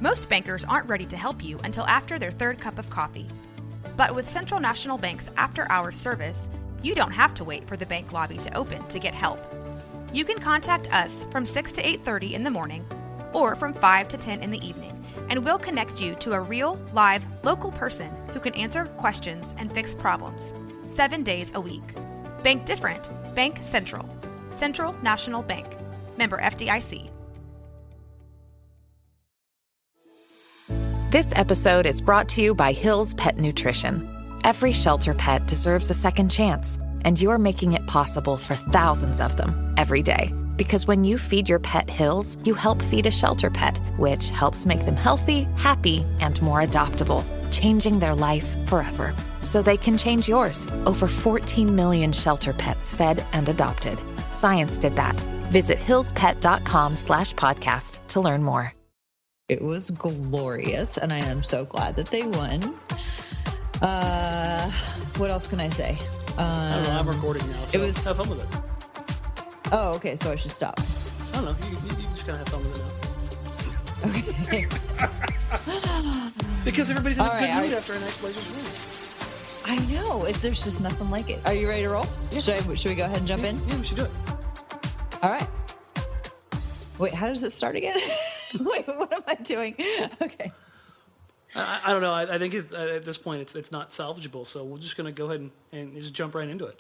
Most bankers aren't ready to help you until after their third cup of coffee. But with Central National Bank's after-hours service, you don't have to wait for the bank lobby to open to get help. You can contact us from 6 to 8:30 in the morning or from 5 to 10 in the evening, and we'll connect you to a real, live, local person who can answer questions and fix problems 7 days a week. Bank different. Bank Central. Central National Bank. Member FDIC. This episode is brought to you by Hill's Pet Nutrition. Every shelter pet deserves a second chance, and you're making it possible for thousands of them every day. Because when you feed your pet Hill's, you help feed a shelter pet, which helps make them healthy, happy, and more adoptable, changing their life forever. So they can change yours. Over 14 million shelter pets fed and adopted. Science did that. Visit hillspet.com/podcast to learn more. It was glorious, and I am so glad that they won. What else can I say? I don't know, I'm recording now, so have fun with it. Oh, okay, so I should stop. I don't know, you just gotta have fun with it now. Okay. Because everybody's in a good mood after a nice Blazers win. I know, there's just nothing like it. Are you ready to roll? Yeah. Should we go ahead and jump in? Yeah, we should do it. All right. Wait, how does it start again? Wait, what am I doing? Okay. I don't know. I think it's at this point it's not salvageable, so we're just going to go ahead and just jump right into it.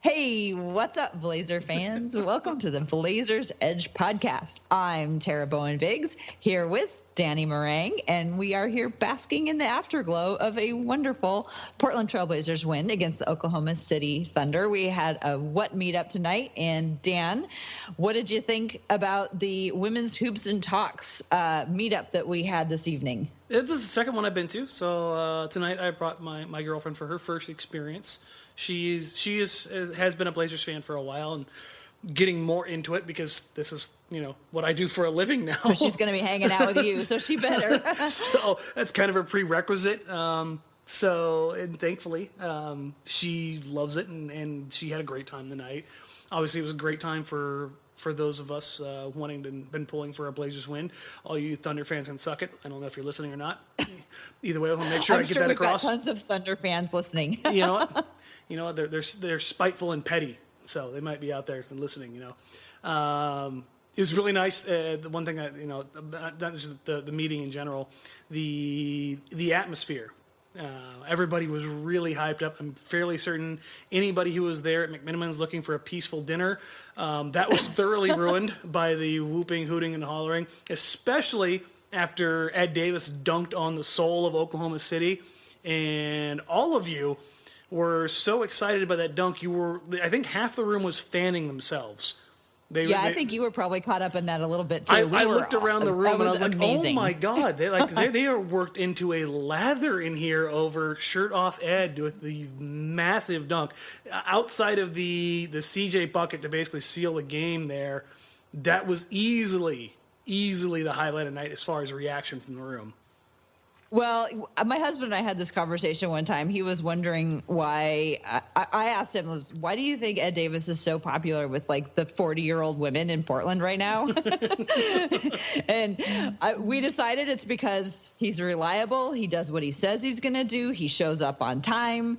Hey, what's up, Blazer fans? Welcome to the Blazers Edge podcast. I'm Tara Bowen-Biggs here with Danny Marang, and we are here basking in the afterglow of a wonderful Portland Trailblazers win against the Oklahoma City Thunder. We had a what meetup tonight, and Dan, what did you think about the women's hoops and talks meetup that we had this evening? This is the second one I've been to. So tonight I brought my girlfriend for her first experience. She has been a Blazers fan for a while and getting more into it because this is, what I do for a living now. So she's going to be hanging out with you, so she better. So that's kind of a prerequisite. And thankfully, she loves it and she had a great time tonight. Obviously, it was a great time for those of us been pulling for a Blazers win. All you Thunder fans can suck it. I don't know if you're listening or not. Either way, I'll make sure I get that across. I'm sure we've got tons of Thunder fans listening. You know what? They're spiteful and petty, so they might be out there and listening. It was really nice. The one thing not just the meeting in general, the atmosphere. Everybody was really hyped up. I'm fairly certain anybody who was there at McMiniman's looking for a peaceful dinner, that was thoroughly ruined by the whooping, hooting, and hollering, especially after Ed Davis dunked on the soul of Oklahoma City. And all of you were so excited by that dunk. I think half the room was fanning themselves. I think you were probably caught up in that a little bit too. I looked around the room and I was like, amazing. "Oh my god!" They are worked into a lather in here over shirt off Ed with the massive dunk. Outside of the CJ bucket to basically seal the game, that was easily the highlight of the night as far as reaction from the room. Well, my husband and I had this conversation one time. He was wondering why. I asked him, why do you think Ed Davis is so popular with like the 40-year-old women in Portland right now? And we decided it's because he's reliable. He does what he says he's going to do. He shows up on time.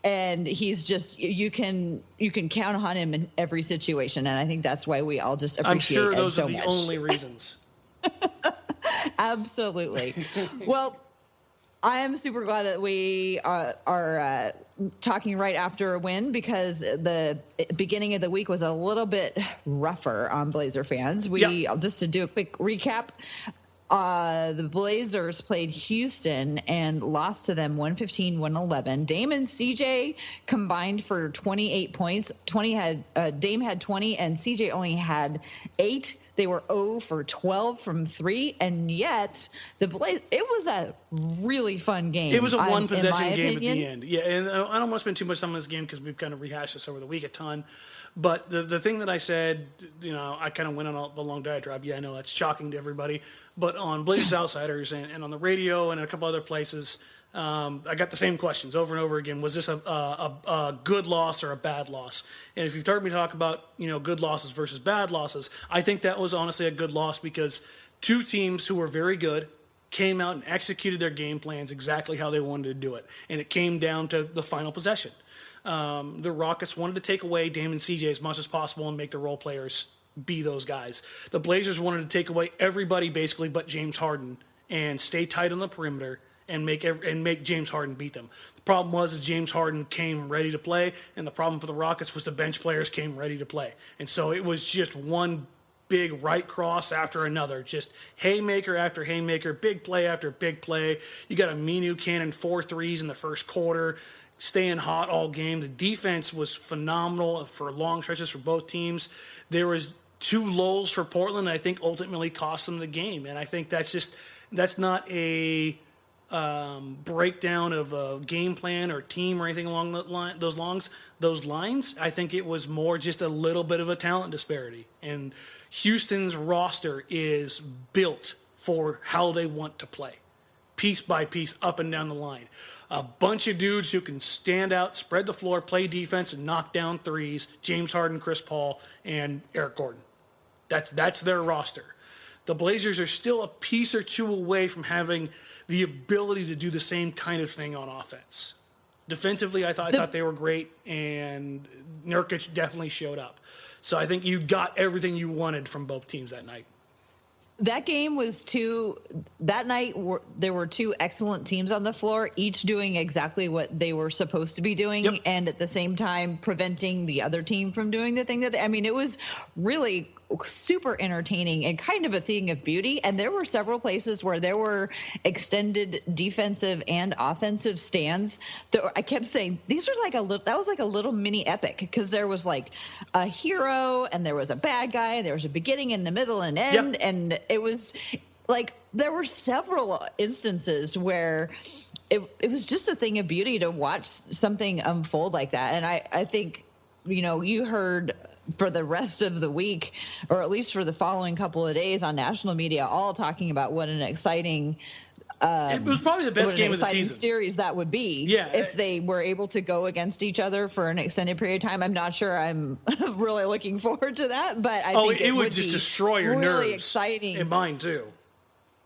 And he's just, you can count on him in every situation. And I think that's why we all just appreciate Ed so much. I'm sure those are the only reasons. Absolutely. Well, I am super glad that we are talking right after a win because the beginning of the week was a little bit rougher on Blazer fans. Just to do a quick recap, the Blazers played Houston and lost to them 115-111. Dame and CJ combined for 28 points. Dame had 20 and CJ only had 8. They were 0 for 12 from 3, and yet it was a really fun game. It was a one-possession game at the end. Yeah, and I don't want to spend too much time on this game because we've kind of rehashed this over the week a ton. But the thing that I said, I kind of went on the long diatribe. Yeah, I know that's shocking to everybody. But on Blazers Outsiders and on the radio and a couple other places, I got the same questions over and over again. Was this a good loss or a bad loss? And if you've heard me talk about, good losses versus bad losses, I think that was honestly a good loss because two teams who were very good came out and executed their game plans exactly how they wanted to do it. And it came down to the final possession. The Rockets wanted to take away Dame and CJ as much as possible and make the role players be those guys. The Blazers wanted to take away everybody basically but James Harden and stay tight on the perimeter and make James Harden beat them. The problem was James Harden came ready to play, and the problem for the Rockets was the bench players came ready to play. And so it was just one big right cross after another, just haymaker after haymaker, big play after big play. You got Aminu cannon 4 threes in the first quarter, staying hot all game. The defense was phenomenal for long stretches for both teams. There was 2 lulls for Portland, I think ultimately cost them the game. And I think that's not a breakdown of a game plan or team or anything along those lines. I think it was more just a little bit of a talent disparity. And Houston's roster is built for how they want to play, piece by piece, up and down the line. A bunch of dudes who can stand out, spread the floor, play defense, and knock down threes. James Harden, Chris Paul, and Eric Gordon. That's their roster. The Blazers are still a piece or two away from having the ability to do the same kind of thing on offense. Defensively, I thought they were great, and Nurkic definitely showed up. So I think you got everything you wanted from both teams that night. That game was that night there were 2 excellent teams on the floor, each doing exactly what they were supposed to be doing. Yep. And at the same time preventing the other team from doing the thing it was really super entertaining and kind of a thing of beauty. And there were several places where there were extended defensive and offensive stands that I kept saying, these are that was like a little mini epic, because there was like a hero and there was a bad guy and there was a beginning and a middle and end. Yep. And it was like, there were several instances where it was just a thing of beauty to watch something unfold like that. And I think, you heard for the rest of the week, or at least for the following couple of days on national media, all talking about what an exciting it was probably the best game of the season series that would be. Yeah, if they were able to go against each other for an extended period of time. I'm not sure I'm really looking forward to that, but I think it would just destroy your nerves. Really exciting. And mine too.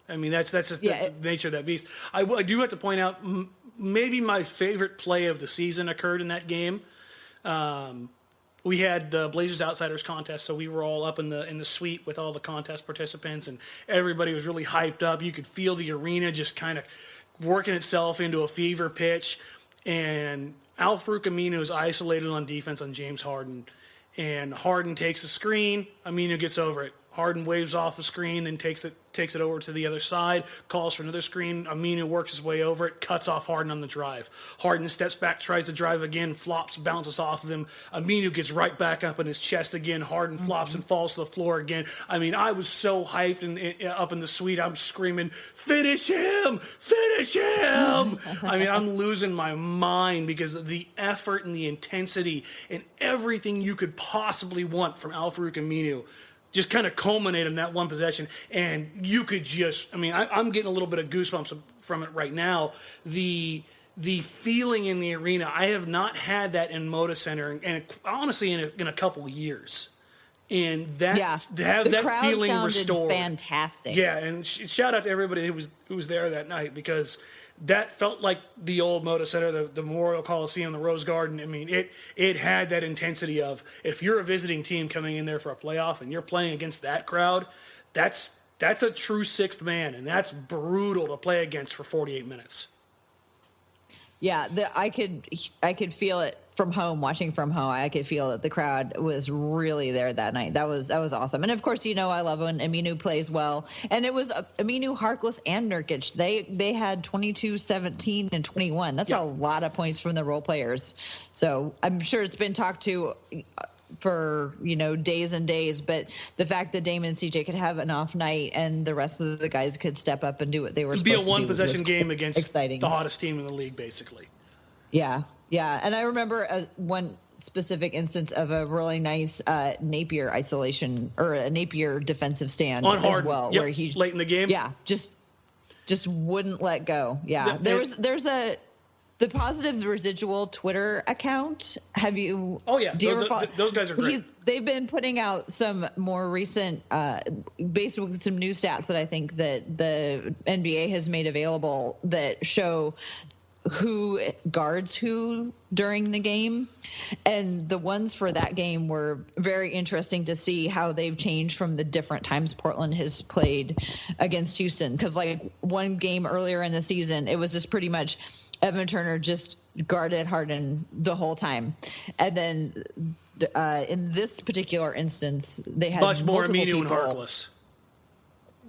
I mean, that's just the nature of that beast. I do have to point out maybe my favorite play of the season occurred in that game. We had the Blazers Outsiders contest, so we were all up in the suite with all the contest participants, and everybody was really hyped up. You could feel the arena just kind of working itself into a fever pitch, and Al-Farouq Aminu is isolated on defense on James Harden, and Harden takes the screen. Aminu gets over it. Harden waves off the screen, then takes it over to the other side, calls for another screen. Aminu works his way over it, cuts off Harden on the drive. Harden steps back, tries to drive again, flops, bounces off of him. Aminu gets right back up in his chest again. Harden flops and falls to the floor again. I mean, I was so hyped and up in the suite, I'm screaming, finish him! Finish him! I mean, I'm losing my mind because of the effort and the intensity and everything you could possibly want from Al-Farouq Aminu just kind of culminate in that one possession. And you could just, I mean, I'm getting a little bit of goosebumps from it right now. The feeling in the arena, I have not had that in Moda Center, and honestly in a couple of years. And that to have that feeling restored, fantastic. Yeah, and shout out to everybody who was there that night, because that felt like the old Moda Center, the Memorial Coliseum, the Rose Garden. I mean, it had that intensity of, if you're a visiting team coming in there for a playoff and you're playing against that crowd, that's a true sixth man, and that's brutal to play against for 48 minutes. Yeah, I could feel it from home, watching from home. I could feel that the crowd was really there that night. That was awesome. And of course, I love when Aminu plays well. And it was Aminu, Harkless, and Nurkic. They had 22, 17, and 21. That's a lot of points from the role players. So I'm sure it's been talked to for days and days, but the fact that Dame and CJ could have an off night and the rest of the guys could step up and do what they were supposed to do. It'd be a one-possession game against exciting. The hottest team in the league, basically. Yeah. And I remember one specific instance of a really nice Napier isolation, or a Napier defensive stand on as Harden. well, Yep. where he late in the game. Yeah, just wouldn't let go. Yeah, there's the Positive Residual Twitter account. Have you? Oh yeah, do you ever follow, those guys are great. They've been putting out some more recent, basically some new stats that I think that the NBA has made available that show who guards who during the game. And the ones for that game were very interesting to see how they've changed from the different times Portland has played against Houston. Because like one game earlier in the season, it was just pretty much Evan Turner just guarded Harden the whole time. And then in this particular instance, they had much more Aminu and people. Harkless.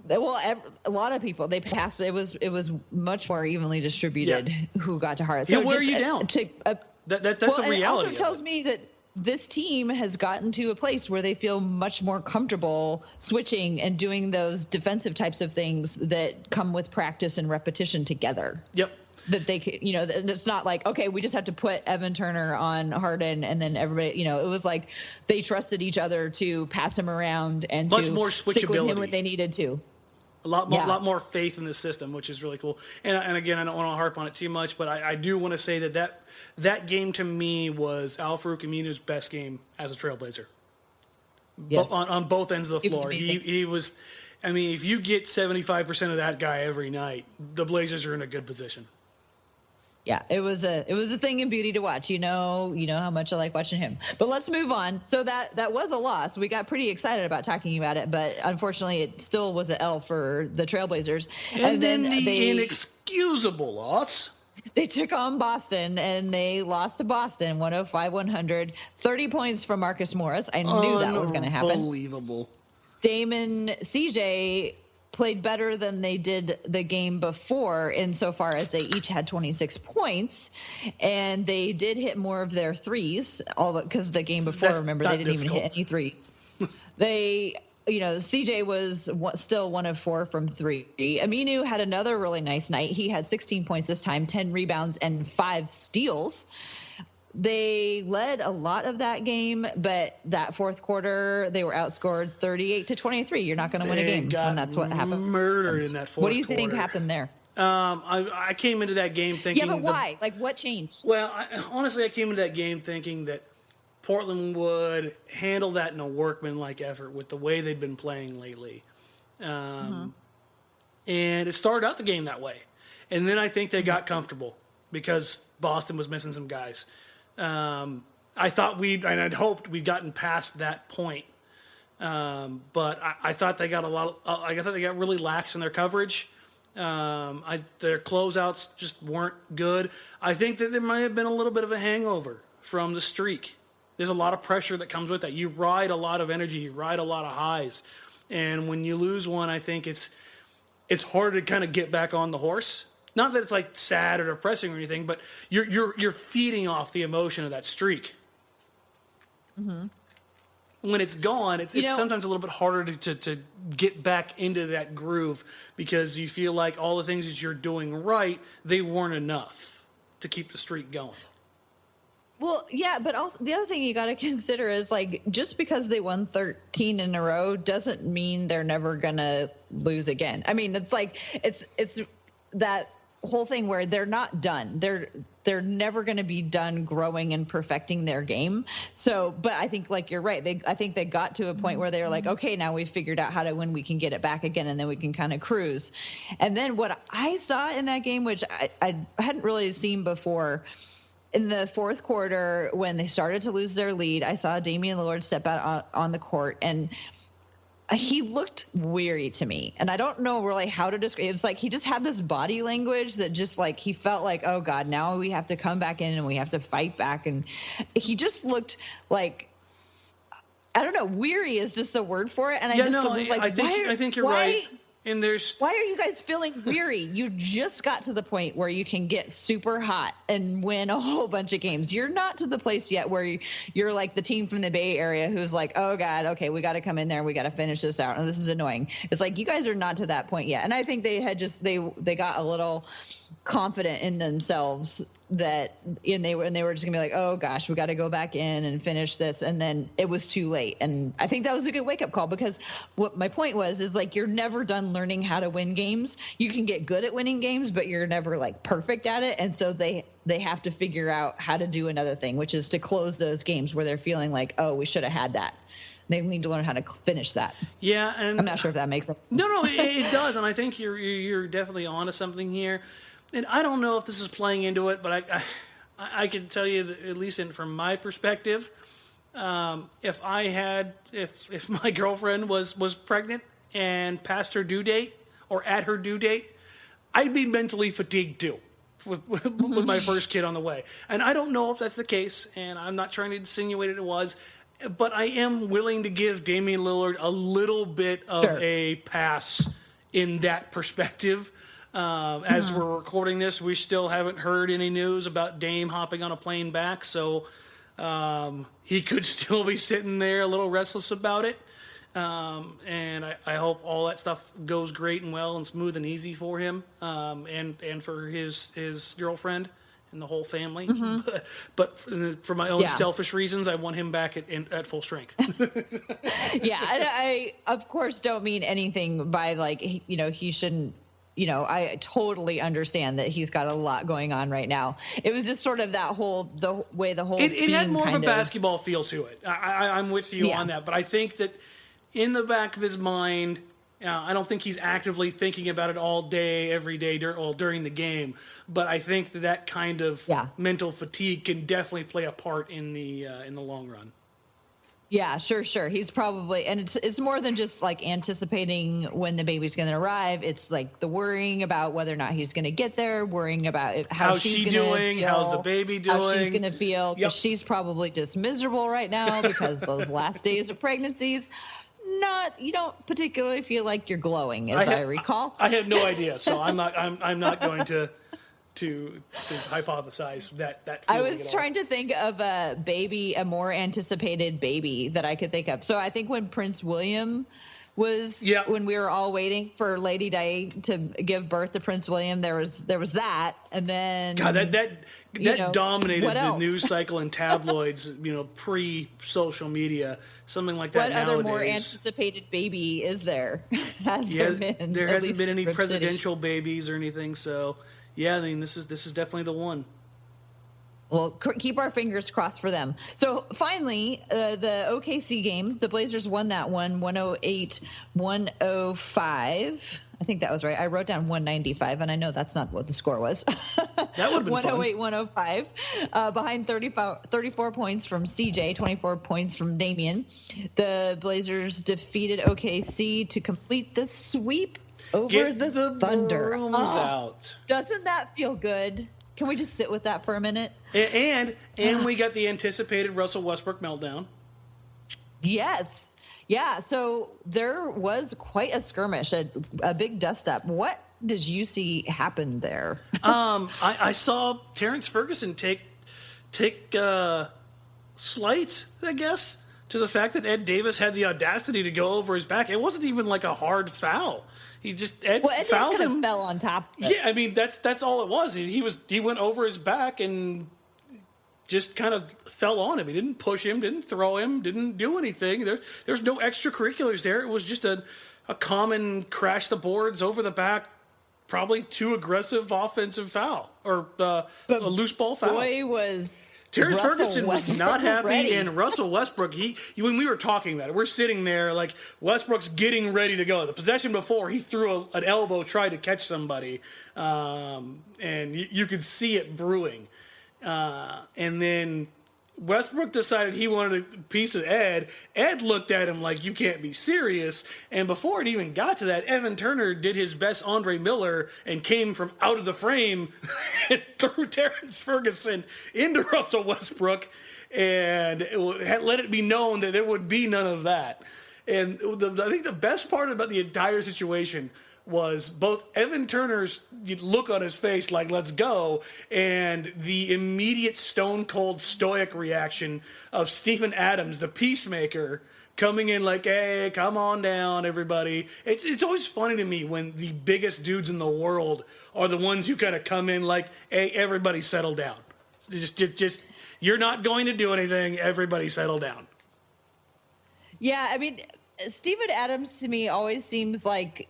Well, a lot of people, they passed. It was much more evenly distributed who got to Harden. So wear you down. That's the reality. It also tells me that this team has gotten to a place where they feel much more comfortable switching and doing those defensive types of things that come with practice and repetition together. Yep. That they could, it's not like, okay, we just have to put Evan Turner on Harden and then everybody, it was like they trusted each other to pass him around and much to more stick with him when they needed to. A lot more faith in the system, which is really cool. And again, I don't want to harp on it too much, but I do want to say that game to me was Al-Farouq Aminu's best game as a Trailblazer. Yes. On both ends of the floor. Amazing. He was, I mean, if you get 75% of that guy every night, the Blazers are in a good position. Yeah, it was a thing in beauty to watch. You know how much I like watching him. But let's move on. So that was a loss. We got pretty excited about talking about it, but unfortunately, it still was an L for the Trailblazers. And then the inexcusable loss. They took on Boston, and they lost to Boston 105-100. 30 points from Marcus Morris. I knew that was going to happen. Unbelievable. Damon, CJ played better than they did the game before insofar as they each had 26 points, and they did hit more of their threes, because the game before, remember, they didn't even hit any threes. They, CJ was still 1 of 4 from 3. Aminu had another really nice night. He had 16 points this time, 10 rebounds, and 5 steals. They led a lot of that game, but that fourth quarter, they were outscored 38-23. You're not going to win a game when that's what happened. Murdered in that fourth quarter. What do you think happened there? I came into that game thinking... Yeah, but why? What changed? Well, honestly, I came into that game thinking that Portland would handle that in a workmanlike effort with the way they've been playing lately. And it started out the game that way. And then I think they got comfortable because Boston was missing some guys. I thought I'd hoped we'd gotten past that point. But I thought they got I thought they got really lax in their coverage. Their closeouts just weren't good. I think that there might have been a little bit of a hangover from the streak. There's a lot of pressure that comes with that. You ride a lot of energy, you ride a lot of highs. And when you lose one, I think it's hard to kind of get back on the horse. Not that it's like sad or depressing or anything, but you're feeding off the emotion of that streak. Mm-hmm. When it's gone, it's sometimes a little bit harder to get back into that groove because you feel like all the things that you're doing right, they weren't enough to keep the streak going. Well, yeah, but also the other thing you got to consider is just because they won 13 in a row doesn't mean they're never going to lose again. I mean, it's it's that whole thing where they're not done. They're never going to be done growing and perfecting their game. So, but I think you're right. I think they got to a point where they're like, okay, now we've figured out how to when we can get it back again, and then we can kind of cruise. And then what I saw in that game, which I hadn't really seen before, in the fourth quarter when they started to lose their lead, I saw Damian Lillard step out on the court, and he looked weary to me, and I don't know really how to describe it. It's like he just had this body language that just he felt like, oh God, now we have to come back in and we have to fight back. And he just looked like, I don't know, weary is just a word for it. And I think you're right. And why are you guys feeling weary? You just got to the point where you can get super hot and win a whole bunch of games. You're not to the place yet where you're like the team from the Bay Area who's like, oh God, okay, we got to come in there and we got to finish this out. And this is annoying. It's like, you guys are not to that point yet. And I think they had they got a little confident in themselves that, and they were just gonna be like, oh gosh, we got to go back in and finish this, and then it was too late. And I think that was a good wake up call, because what my point was is like, you're never done learning how to win games. You can get good at winning games, but you're never like perfect at it. And so they have to figure out how to do another thing, which is to close those games where they're feeling like, oh, we should have had that. They need to learn how to finish that. Yeah, and I'm not sure if that makes sense. No, it does, and I think you're definitely onto something here. And I don't know if this is playing into it, but I can tell you that, at least from my perspective, if my girlfriend was pregnant and past her due date or at her due date, I'd be mentally fatigued too. With my first kid on the way. And I don't know if that's the case, and I'm not trying to insinuate it was, but I am willing to give Damian Lillard a little bit of a pass in that perspective. As we're recording this, we still haven't heard any news about Dame hopping on a plane back, so he could still be sitting there a little restless about it. And I hope all that stuff goes great and well and smooth and easy for him, and for his girlfriend and the whole family. But for my own selfish reasons, I want him back at full strength. Yeah, and I of course don't mean anything by like, he shouldn't. I totally understand that he's got a lot going on right now. It was just sort of the way the whole it team had more of a basketball feel to it. I'm with you on that, but I think that in the back of his mind, I don't think he's actively thinking about it all day, every day, during the game. But I think that kind of mental fatigue can definitely play a part in the long run. Yeah, sure. He's probably, and it's more than just like anticipating when the baby's going to arrive. It's like the worrying about whether or not he's going to get there, worrying about how she's doing, how's the baby doing, how she's going to feel, because she's probably just miserable right now because those last days of pregnancies. You don't particularly feel like you're glowing, as I recall. I have no idea, so I'm not going to hypothesize that. I was trying to think of a more anticipated baby that I could think of. So I think when Prince William was, when we were all waiting for Lady Di to give birth to Prince William, there was that, and then that dominated the news cycle and tabloids, pre-social media, something like that. What nowadays. Other more anticipated baby is there? There been? There hasn't been any presidential babies or anything, so. Yeah, I mean, this is definitely the one. Well, keep our fingers crossed for them. So finally, the OKC game, the Blazers won that one, 108-105. I think that was right. I wrote down 195, and I know that's not what the score was. That would have been 108-105, behind 34 points from CJ, 24 points from Damian. The Blazers defeated OKC to complete the sweep over the Thunder. Out. Doesn't that feel good? Can we just sit with that for a minute? And we got the anticipated Russell Westbrook meltdown. Yes. Yeah, so there was quite a skirmish, a big dust-up. What did you see happen there? I saw Terrence Ferguson take slight, I guess, to the fact that Ed Davis had the audacity to go over his back. It wasn't even like a hard foul. Ed fouled him. Fell on top of it. Yeah, I mean that's all it was. He went over his back and just kind of fell on him. He didn't push him, didn't throw him, didn't do anything. There's no extracurriculars there. It was just a common crash the boards over the back, probably too aggressive offensive foul or a loose ball foul. Boy, was Terrence Russell Ferguson was not happy, ready. and Russell Westbrook, when we were talking about it, we're sitting there like Westbrook's getting ready to go. The possession before, he threw an elbow, tried to catch somebody, and you could see it brewing. And then Westbrook decided he wanted a piece of Ed. Ed looked at him like, you can't be serious. And before it even got to that, Evan Turner did his best Andre Miller and came from out of the frame and threw Terrence Ferguson into Russell Westbrook and let it be known that there would be none of that. And I think the best part about the entire situation was both Evan Turner's look on his face like, let's go, and the immediate stone-cold stoic reaction of Steven Adams, the peacemaker, coming in like, hey, come on down, everybody. It's always funny to me when the biggest dudes in the world are the ones who kind of come in like, hey, everybody settle down. Just you're not going to do anything. Everybody settle down. Yeah, I mean, Steven Adams to me always seems like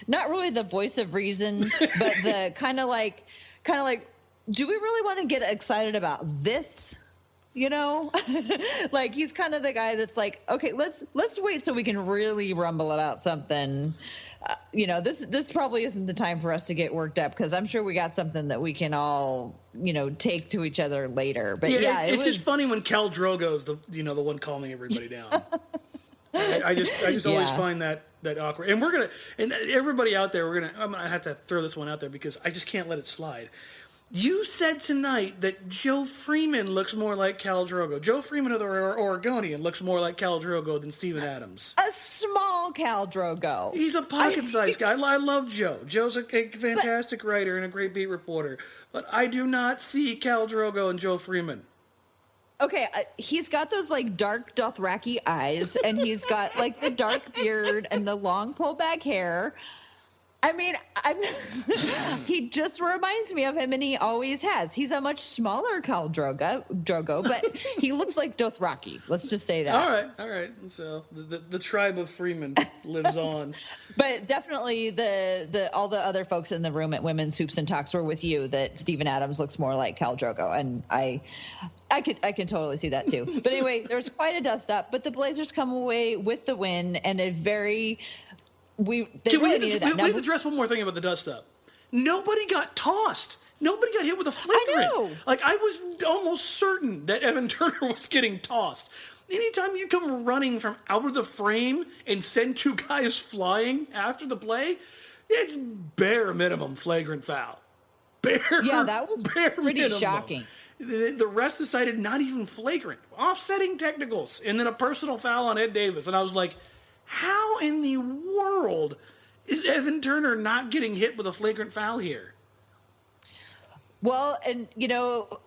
not really the voice of reason, but the kind of like, do we really want to get excited about this? You know, like he's kind of the guy that's like, okay, let's wait so we can really rumble about something. You know, this probably isn't the time for us to get worked up because I'm sure we got something that we can all, you know, take to each other later. But yeah, it's just funny when Khal Drogo's the one calming everybody down. I just always find that awkward. And everybody out there, I'm gonna have to throw this one out there because I just can't let it slide. You said tonight that Joe Freeman looks more like Khal Drogo. Joe Freeman of the Oregonian looks more like Khal Drogo than Steven Adams. A small Khal Drogo. He's a pocket-sized guy. I love Joe. Joe's a fantastic writer and a great beat reporter. But I do not see Khal Drogo and Joe Freeman. Okay, he's got those like dark Dothraki eyes, and he's got like the dark beard and the long pullback hair. I mean, he just reminds me of him, and he always has. He's a much smaller Khal Drogo, but he looks like Dothraki. Let's just say that. All right. So the tribe of Freeman lives on. But definitely all the other folks in the room at Women's Hoops and Talks were with you that Steven Adams looks more like Khal Drogo, and I can totally see that too. But anyway, there's quite a dust up, but the Blazers come away with the win and a very. We have to address one more thing about the dust up. Nobody got tossed. Nobody got hit with a flagrant. I know. Like, I was almost certain that Evan Turner was getting tossed. Anytime you come running from out of the frame and send two guys flying after the play, it's bare minimum flagrant foul. Yeah, that was pretty minimum. shocking. The rest decided not even flagrant. Offsetting technicals, and then a personal foul on Ed Davis. And I was like, how in the world is Evan Turner not getting hit with a flagrant foul here? Well, and, you know,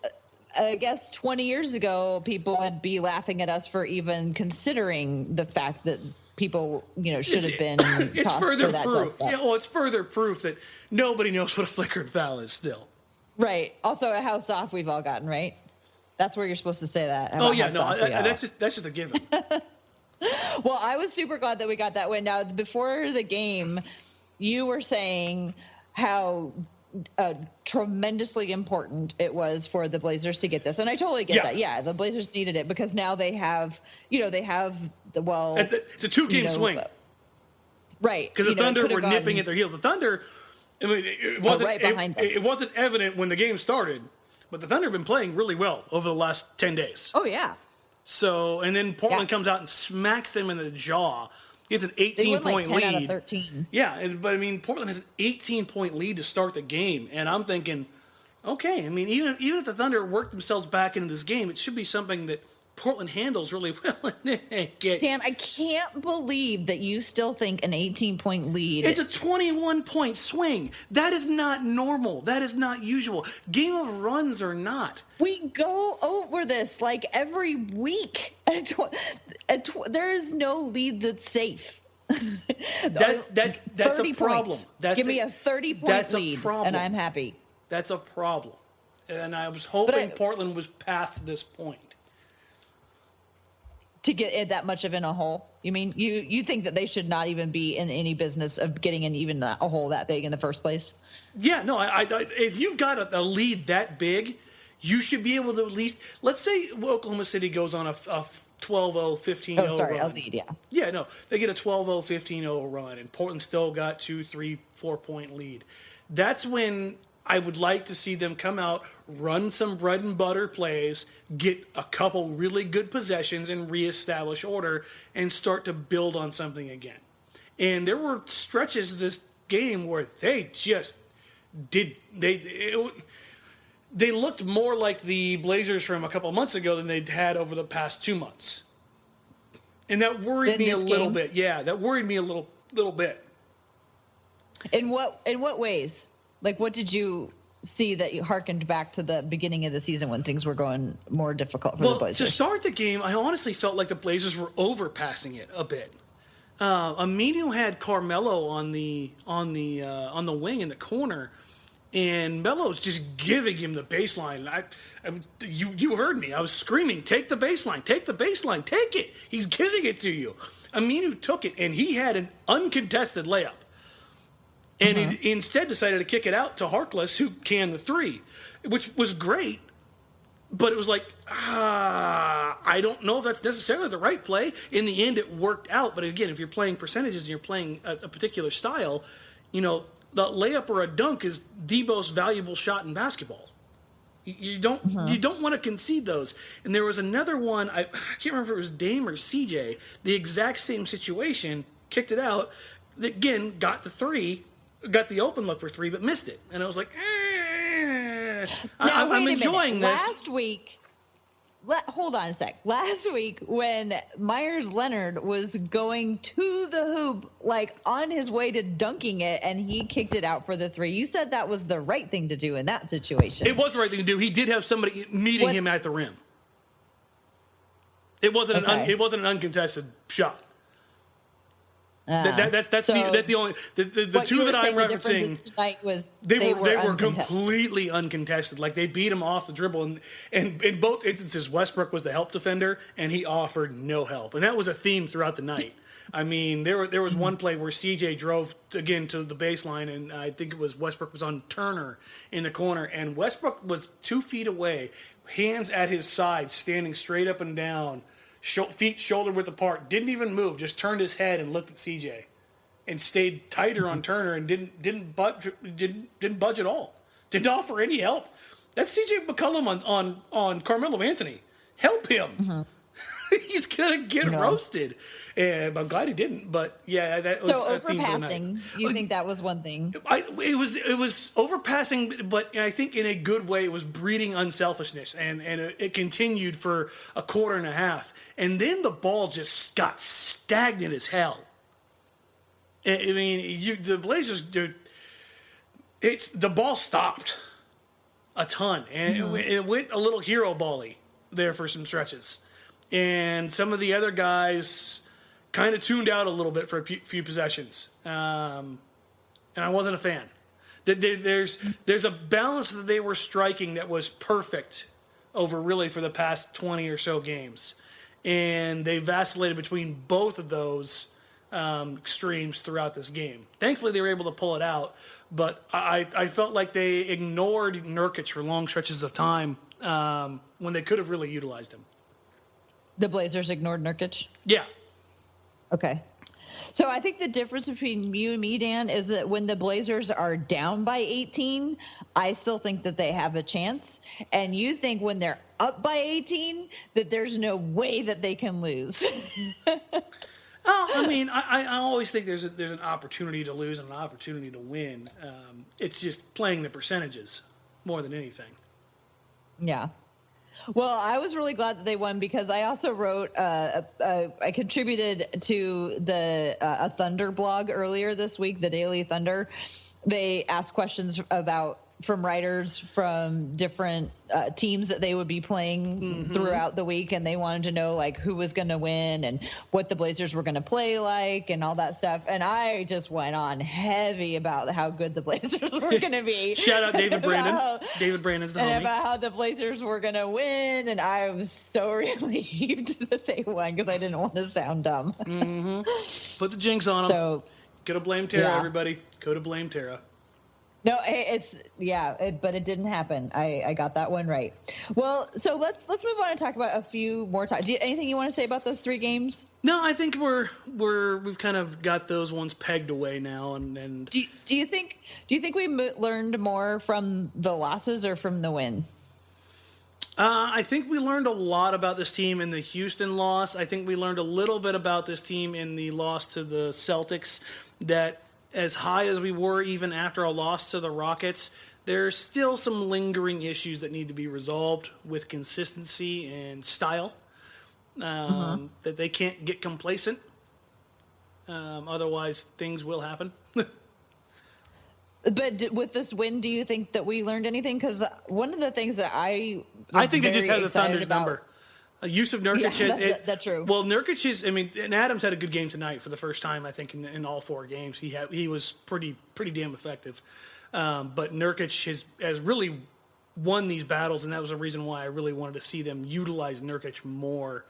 I guess 20 years ago, people would be laughing at us for even considering the fact that people, you know, should have been tossed for that dust up. Yeah, well, it's further proof that nobody knows what a flagrant foul is still. Right. Also, how soft we've all gotten, right? That's where you're supposed to say that. Oh, yeah, no, that's just a given. Well, I was super glad that we got that win. Now, before the game, you were saying how tremendously important it was for the Blazers to get this. And I totally get that. Yeah, the Blazers needed it because now they have, it's a two-game swing. Right. Because the Thunder were nipping at their heels. The Thunder, I mean, it wasn't, right behind them. It wasn't evident when the game started, but the Thunder have been playing really well over the last 10 days. Oh, yeah. So, and then Portland comes out and smacks them in the jaw. It's an 18-point lead. 10 out of 13. Yeah, but I mean, Portland has an 18-point lead to start the game, and I'm thinking, okay, I mean, even if the Thunder work themselves back into this game, it should be something that Portland handles really well. Dan, I can't believe that you still think an 18-point lead. It's a 21-point swing. That is not normal. That is not usual. Game of runs are not. We go over this like every week. There is no lead that's safe. That's a problem. Give me a 30-point lead, and I'm happy. That's a problem. And I was hoping Portland was past this point. To get it that much in a hole? You mean you think that they should not even be in any business of getting in even a hole that big in the first place? Yeah, no. I if you've got a lead that big, you should be able to at least, let's say Oklahoma City goes on a 12-0, 15-0 run. Oh, sorry, a lead, yeah. Yeah, no. They get a 12-0, 15-0 run, and Portland still got 2, 3, 4-point lead. That's when I would like to see them come out, run some bread and butter plays, get a couple really good possessions and reestablish order and start to build on something again. And there were stretches of this game where they just did they looked more like the Blazers from a couple months ago than they'd had over the past 2 months. And that worried me a little bit. Yeah, that worried me a little bit. In what ways? Like, what did you see that you harkened back to the beginning of the season when things were going more difficult for the Blazers. To start the game, I honestly felt like the Blazers were overpassing it a bit. Aminu had Carmelo on the wing in the corner, and Melo's just giving him the baseline. You heard me. I was screaming, "Take the baseline! Take the baseline! Take it!" He's giving it to you. Aminu took it, and he had an uncontested layup. And he instead decided to kick it out to Harkless, who canned the three, which was great. But it was like, I don't know if that's necessarily the right play. In the end, it worked out. But again, if you're playing percentages and you're playing a particular style, the layup or a dunk is the most valuable shot in basketball. You don't want to concede those. And there was another one, I can't remember if it was Dame or CJ, the exact same situation, kicked it out, again, got the three, got the open look for three, but missed it. And I was like, I'm enjoying this. Last week, hold on a sec. Last week, when Myers Leonard was going to the hoop, like on his way to dunking it, and he kicked it out for the three, you said that was the right thing to do in that situation. It was the right thing to do. He did have somebody meeting him at the rim. It wasn't an uncontested shot. That's the only the two that I'm referencing. They were completely uncontested. Like they beat him off the dribble, and in both instances, Westbrook was the help defender, and he offered no help, and that was a theme throughout the night. I mean, there was one play where CJ drove again to the baseline, and I think it was Westbrook was on Turner in the corner, and Westbrook was 2 feet away, hands at his side, standing straight up and down. Feet shoulder width apart, didn't even move, just turned his head and looked at CJ, and stayed tighter on Turner and didn't budge at all. Didn't offer any help. That's CJ McCollum on Carmelo Anthony. Help him. He's gonna get roasted. And I'm glad he didn't. But yeah, that was so overpassing. You think that was one thing? It was overpassing, but I think in a good way. It was breeding unselfishness, and it continued for a quarter and a half, and then the ball just got stagnant as hell. I mean, the Blazers, the ball stopped a ton, and it went a little hero ball-y there for some stretches. And some of the other guys kind of tuned out a little bit for a few possessions. And I wasn't a fan. There's a balance that they were striking that was perfect over really for the past 20 or so games. And they vacillated between both of those extremes throughout this game. Thankfully, they were able to pull it out. But I felt like they ignored Nurkic for long stretches of time when they could have really utilized him. The Blazers ignored Nurkic? Yeah. Okay. So I think the difference between you and me, Dan, is that when the Blazers are down by 18, I still think that they have a chance. And you think when they're up by 18 that there's no way that they can lose. I mean, I always think there's an opportunity to lose and an opportunity to win. It's just playing the percentages more than anything. Yeah. Well, I was really glad that they won because I also wrote, I contributed to a Thunder blog earlier this week, the Daily Thunder. They asked questions from writers from different teams that they would be playing throughout the week, and they wanted to know like who was going to win and what the Blazers were going to play like and all that stuff. And I just went on heavy about how good the Blazers were going to be. Shout out David Brandon. David Brandon's the homie. And about how the Blazers were going to win, and I was so relieved that they won because I didn't want to sound dumb. Put the jinx on them. So, could have blamed Tara, everybody. Could have blamed Tara. No, but it didn't happen. I got that one right. Well, so let's move on and talk about a few more times. Anything you want to say about those three games? No, I think we've kind of got those ones pegged away now. And do you think we learned more from the losses or from the win? I think we learned a lot about this team in the Houston loss. I think we learned a little bit about this team in the loss to the Celtics. That as high as we were even after a loss to the Rockets, there's still some lingering issues that need to be resolved with consistency and style, that they can't get complacent. Otherwise, things will happen. But with this win, do you think that we learned anything? Because one of the things that I think they just had the Thunder's number. Use of Nurkic. Yeah, that's true. Well, Nurkic is. I mean, and Adams had a good game tonight for the first time. I think in all 4 games, he was pretty damn effective. But Nurkic has really won these battles, and that was the reason why I really wanted to see them utilize Nurkic more.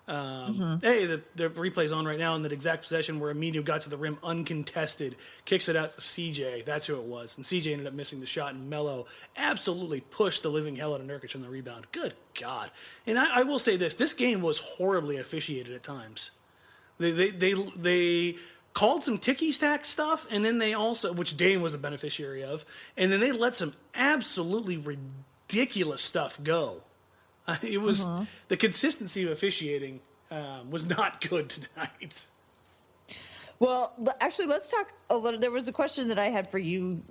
Hey, the replay's on right now in that exact possession where Aminu got to the rim uncontested, kicks it out to CJ. That's who it was. And CJ ended up missing the shot, and Melo absolutely pushed the living hell out of Nurkic on the rebound. Good God. And I will say this game was horribly officiated at times. They called some ticky-tack stuff, and then they also, which Dame was the beneficiary of, and then they let some absolutely ridiculous stuff go. It was the consistency of officiating was not good tonight. Well, actually, let's talk a little. There was a question that I had for you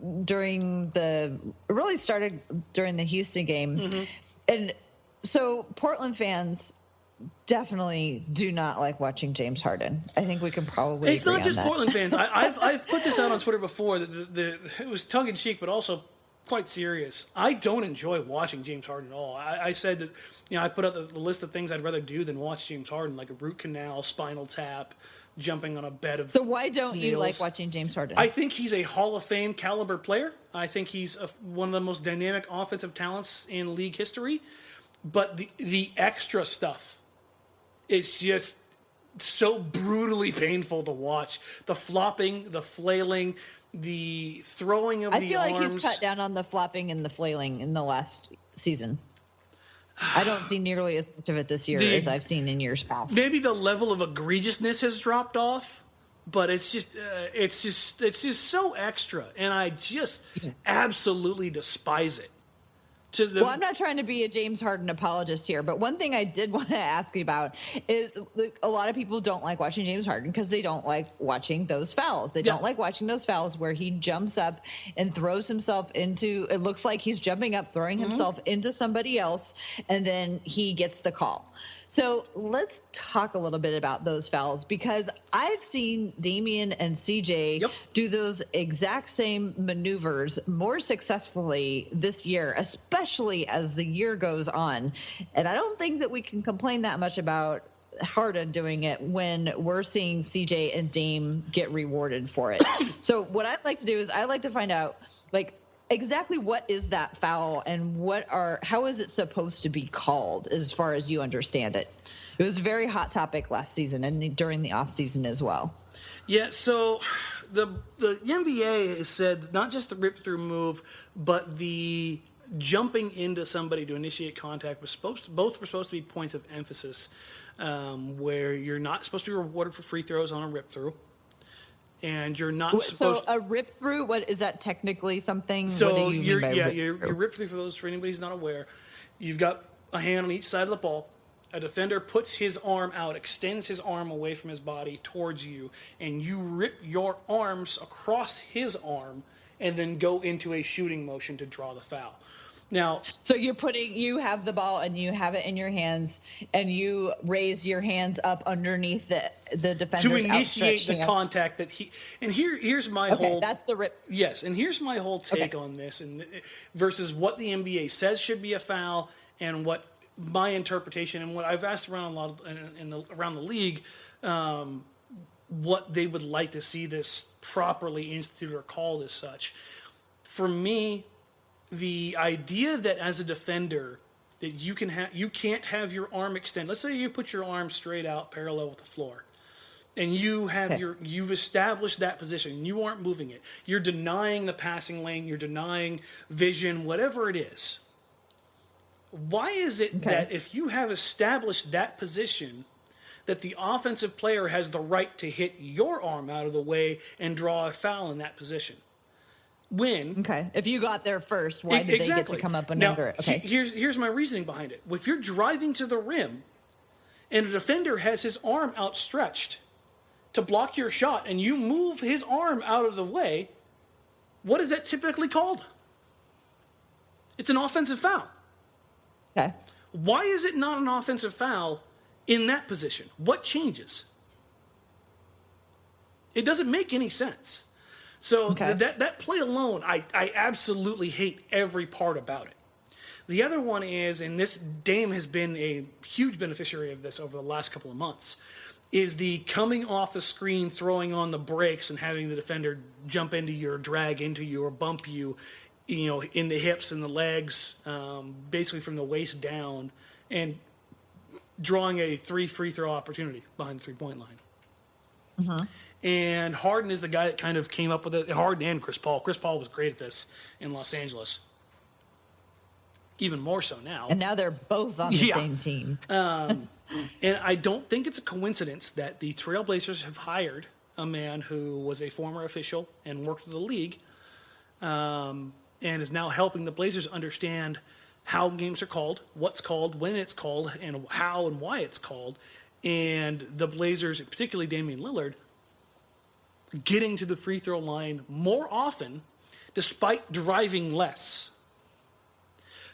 really started during the Houston game. And so Portland fans definitely do not like watching James Harden. I think we can probably It's not just Portland fans. I've put this out on Twitter before. It was tongue-in-cheek, but also quite serious. I don't enjoy watching James Harden at all. I said that, I put out the list of things I'd rather do than watch James Harden, like a root canal, spinal tap, jumping on a bed of So why don't nails. you like watching James Harden? I think he's a Hall of Fame caliber player. I think he's one of the most dynamic offensive talents in league history. But the extra stuff is just so brutally painful to watch. The flopping, the flailing, the throwing of the arms. I feel like he's cut down on the flopping and the flailing in the last season. I don't see nearly as much of it this year as I've seen in years past. Maybe the level of egregiousness has dropped off, but it's just so extra, and I just absolutely despise it. Well, I'm not trying to be a James Harden apologist here, but one thing I did want to ask you about is a lot of people don't like watching James Harden because they don't like watching those fouls. They don't like watching those fouls where he jumps up and throws himself into, it looks like he's jumping up, throwing himself into somebody else, and then he gets the call. So let's talk a little bit about those fouls, because I've seen Damian and CJ do those exact same maneuvers more successfully this year, especially as the year goes on. And I don't think that we can complain that much about Harden doing it when we're seeing CJ and Dame get rewarded for it. So what I'd like to do is I'd like to find out, exactly what is that foul and how is it supposed to be called as far as you understand it? It was a very hot topic last season and during the off season as well. Yeah, so the NBA has said not just the rip through move, but the jumping into somebody to initiate contact both were supposed to be points of emphasis, where you're not supposed to be rewarded for free throws on a rip through. And you're not supposed. So a rip through, what is that technically something? So what do you mean by your rip through, for anybody who's not aware, you've got a hand on each side of the ball. A defender puts his arm out, extends his arm away from his body towards you, and you rip your arms across his arm, and then go into a shooting motion to draw the foul. Now, so you have the ball and you have it in your hands, and you raise your hands up underneath the defender's to initiate the hands. Contact that he. And here's my whole. That's the rip. Yes, and here's my whole take on this, and versus what the NBA says should be a foul, and what my interpretation and what I've asked around a lot around the league, what they would like to see this properly instituted or called as such. For me, the idea that as a defender that you can't have your arm extend. Let's say you put your arm straight out parallel with the floor, and you've established that position and you aren't moving it. You're denying the passing lane, you're denying vision, whatever it is. Why is it that if you have established that position, that the offensive player has the right to hit your arm out of the way and draw a foul in that position? If you got there first, why did they get to come up and under it? Okay. Here's my reasoning behind it. If you're driving to the rim and a defender has his arm outstretched to block your shot and you move his arm out of the way, what is that typically called? It's an offensive foul. Okay. Why is it not an offensive foul in that position? What changes? It doesn't make any sense. So that play alone, I absolutely hate every part about it. The other one is, and this Dame has been a huge beneficiary of this over the last couple of months, is the coming off the screen, throwing on the brakes, and having the defender jump into you or drag into you or bump you, in the hips and the legs, basically from the waist down, and drawing a 3 free throw opportunity behind the 3-point line. Mm-hmm. And Harden is the guy that kind of came up with it. Harden and Chris Paul. Chris Paul was great at this in Los Angeles. Even more so now. And now they're both on the same team. And I don't think it's a coincidence that the Trailblazers have hired a man who was a former official and worked with the league, and is now helping the Blazers understand how games are called, what's called, when it's called, and how and why it's called. And the Blazers, particularly Damian Lillard, getting to the free throw line more often despite driving less.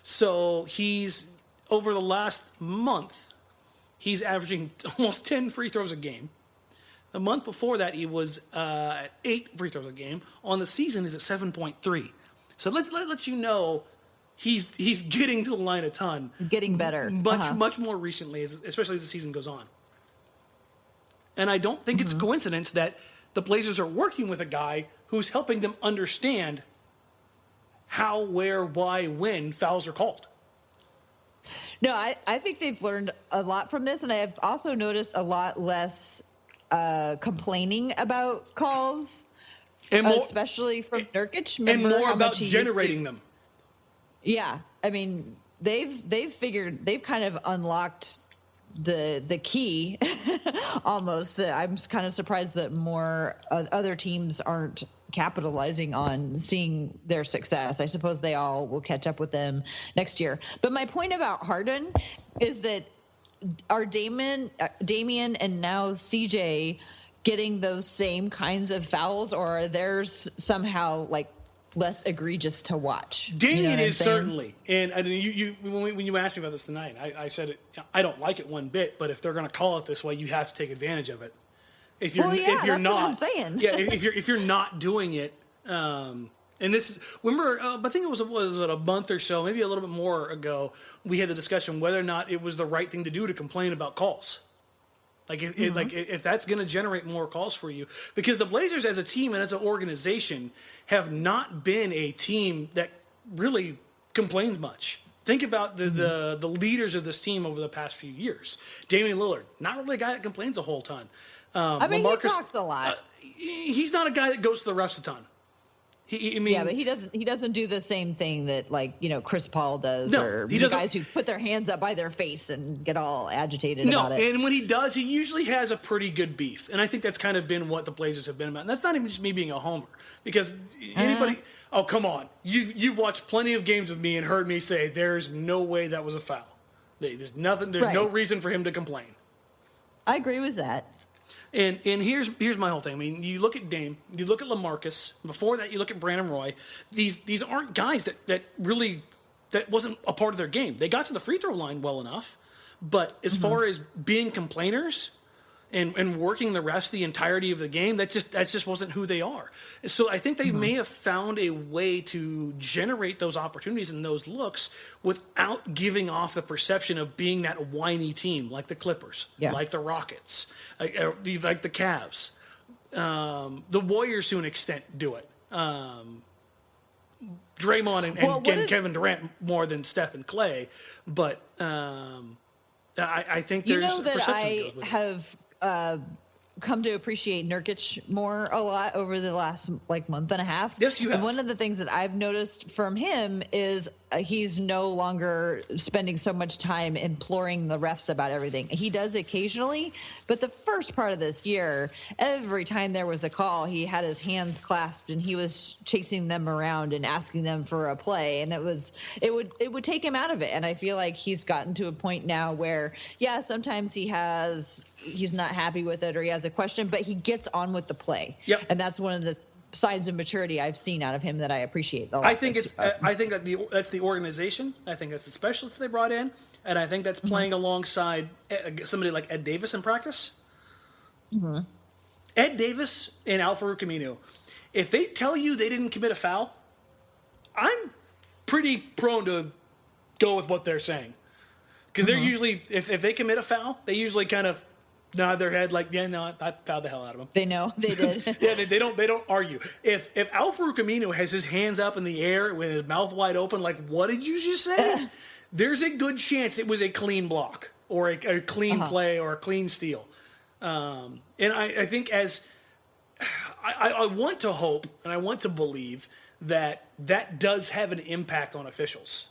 So he's, over the last month, he's averaging almost 10 free throws a game. The month before that, he was at 8 free throws a game. On the season, he's at 7.3. So let's you know he's getting to the line a ton. Getting better. Much more recently, especially as the season goes on. And I don't think it's a coincidence that the Blazers are working with a guy who's helping them understand how, where, why, when fouls are called. No, I think they've learned a lot from this, and I have also noticed a lot less complaining about calls, and more, especially from Nurkic. And more about generating them. Yeah, I mean, they've kind of unlocked the key almost. That I'm kind of surprised that more other teams aren't capitalizing on seeing their success. I suppose they all will catch up with them next year. But my point about Harden is that are Damian and now CJ getting those same kinds of fouls, or are theirs somehow like less egregious to watch? Damian is certainly, and when you asked me about this tonight, I said it. I don't like it one bit, but if they're going to call it this way, you have to take advantage of it. If you're that's not, what I'm saying. if you're not doing it, and this, remember, I think it was a month or so, maybe a little bit more ago, we had a discussion whether or not it was the right thing to do to complain about calls. Like if that's going to generate more calls for you, because the Blazers as a team and as an organization have not been a team that really complains much. Think about the leaders of this team over the past few years. Damian Lillard, not really a guy that complains a whole ton. He talks a lot. He's not a guy that goes to the refs a ton. But he doesn't do the same thing that Chris Paul does, or the guys who put their hands up by their face and get all agitated about it. And when he does, he usually has a pretty good beef, and I think that's kind of been what the Blazers have been about. And that's not even just me being a homer, because anybody. Oh, come on! You've watched plenty of games with me and heard me say there's no way that was a foul. There's nothing. There's no reason for him to complain. I agree with that. And here's my whole thing. I mean, you look at Dame, you look at LaMarcus. Before that, you look at Brandon Roy. These aren't guys that really wasn't a part of their game. They got to the free throw line well enough, but as far as being complainers and working the rest the entirety of the game, that just wasn't who they are. So I think they may have found a way to generate those opportunities and those looks without giving off the perception of being that whiny team like the Clippers, like the Rockets, like the Cavs. The Warriors to an extent do it. Draymond and Kevin Durant more than Steph and Clay, but I think there's that I have come to appreciate Nurkic a lot over the last month and a half. Yes, you have. And one of the things that I've noticed from him is he's no longer spending so much time imploring the refs about everything. He does occasionally, but the first part of this year, every time there was a call, he had his hands clasped and he was chasing them around and asking them for a play. And it would take him out of it. And I feel like he's gotten to a point now where, sometimes he's not happy with it or he has a question, but he gets on with the play. Yep. And that's one of the signs of maturity I've seen out of him that I appreciate a lot. I think that's the organization. I think that's the specialists they brought in, and I think that's playing alongside somebody like Ed Davis in practice. Ed Davis and Al-Farouq Aminu. if they tell you they didn't commit a foul, I'm pretty prone to go with what they're saying. Because they're usually, if they commit a foul, they usually kind of nod their head like, yeah, no, I fouled the hell out of them. They know they did. Yeah, they don't argue. If Al-Farouq Aminu has his hands up in the air with his mouth wide open, like, what did you just say? There's a good chance it was a clean block or a clean play or a clean steal. And I think I want to hope and I want to believe that does have an impact on officials.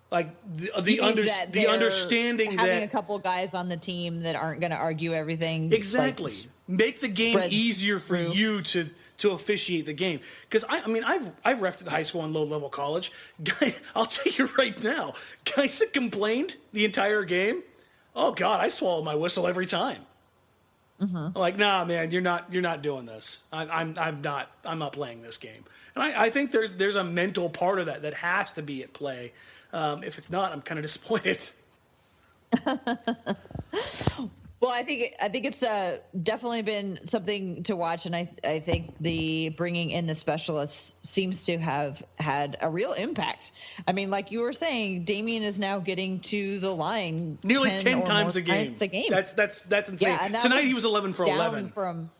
Like the understanding having that having a couple guys on the team that aren't going to argue everything. Exactly. Like, make the game easier for you to officiate the game. Because I've reffed at high school and low level college. I'll tell you right now, guys that complained the entire game, oh God, I swallow my whistle every time. I'm like, nah, man, you're not doing this. I'm not playing this game. And I think there's a mental part of that has to be at play. If it's not, I'm kind of disappointed. Well, I think it's definitely been something to watch, and I think the bringing in the specialists seems to have had a real impact. I mean, like you were saying, Damian is now getting to the line nearly 10 times a game. That's insane. Yeah, tonight he was 11 for 11. From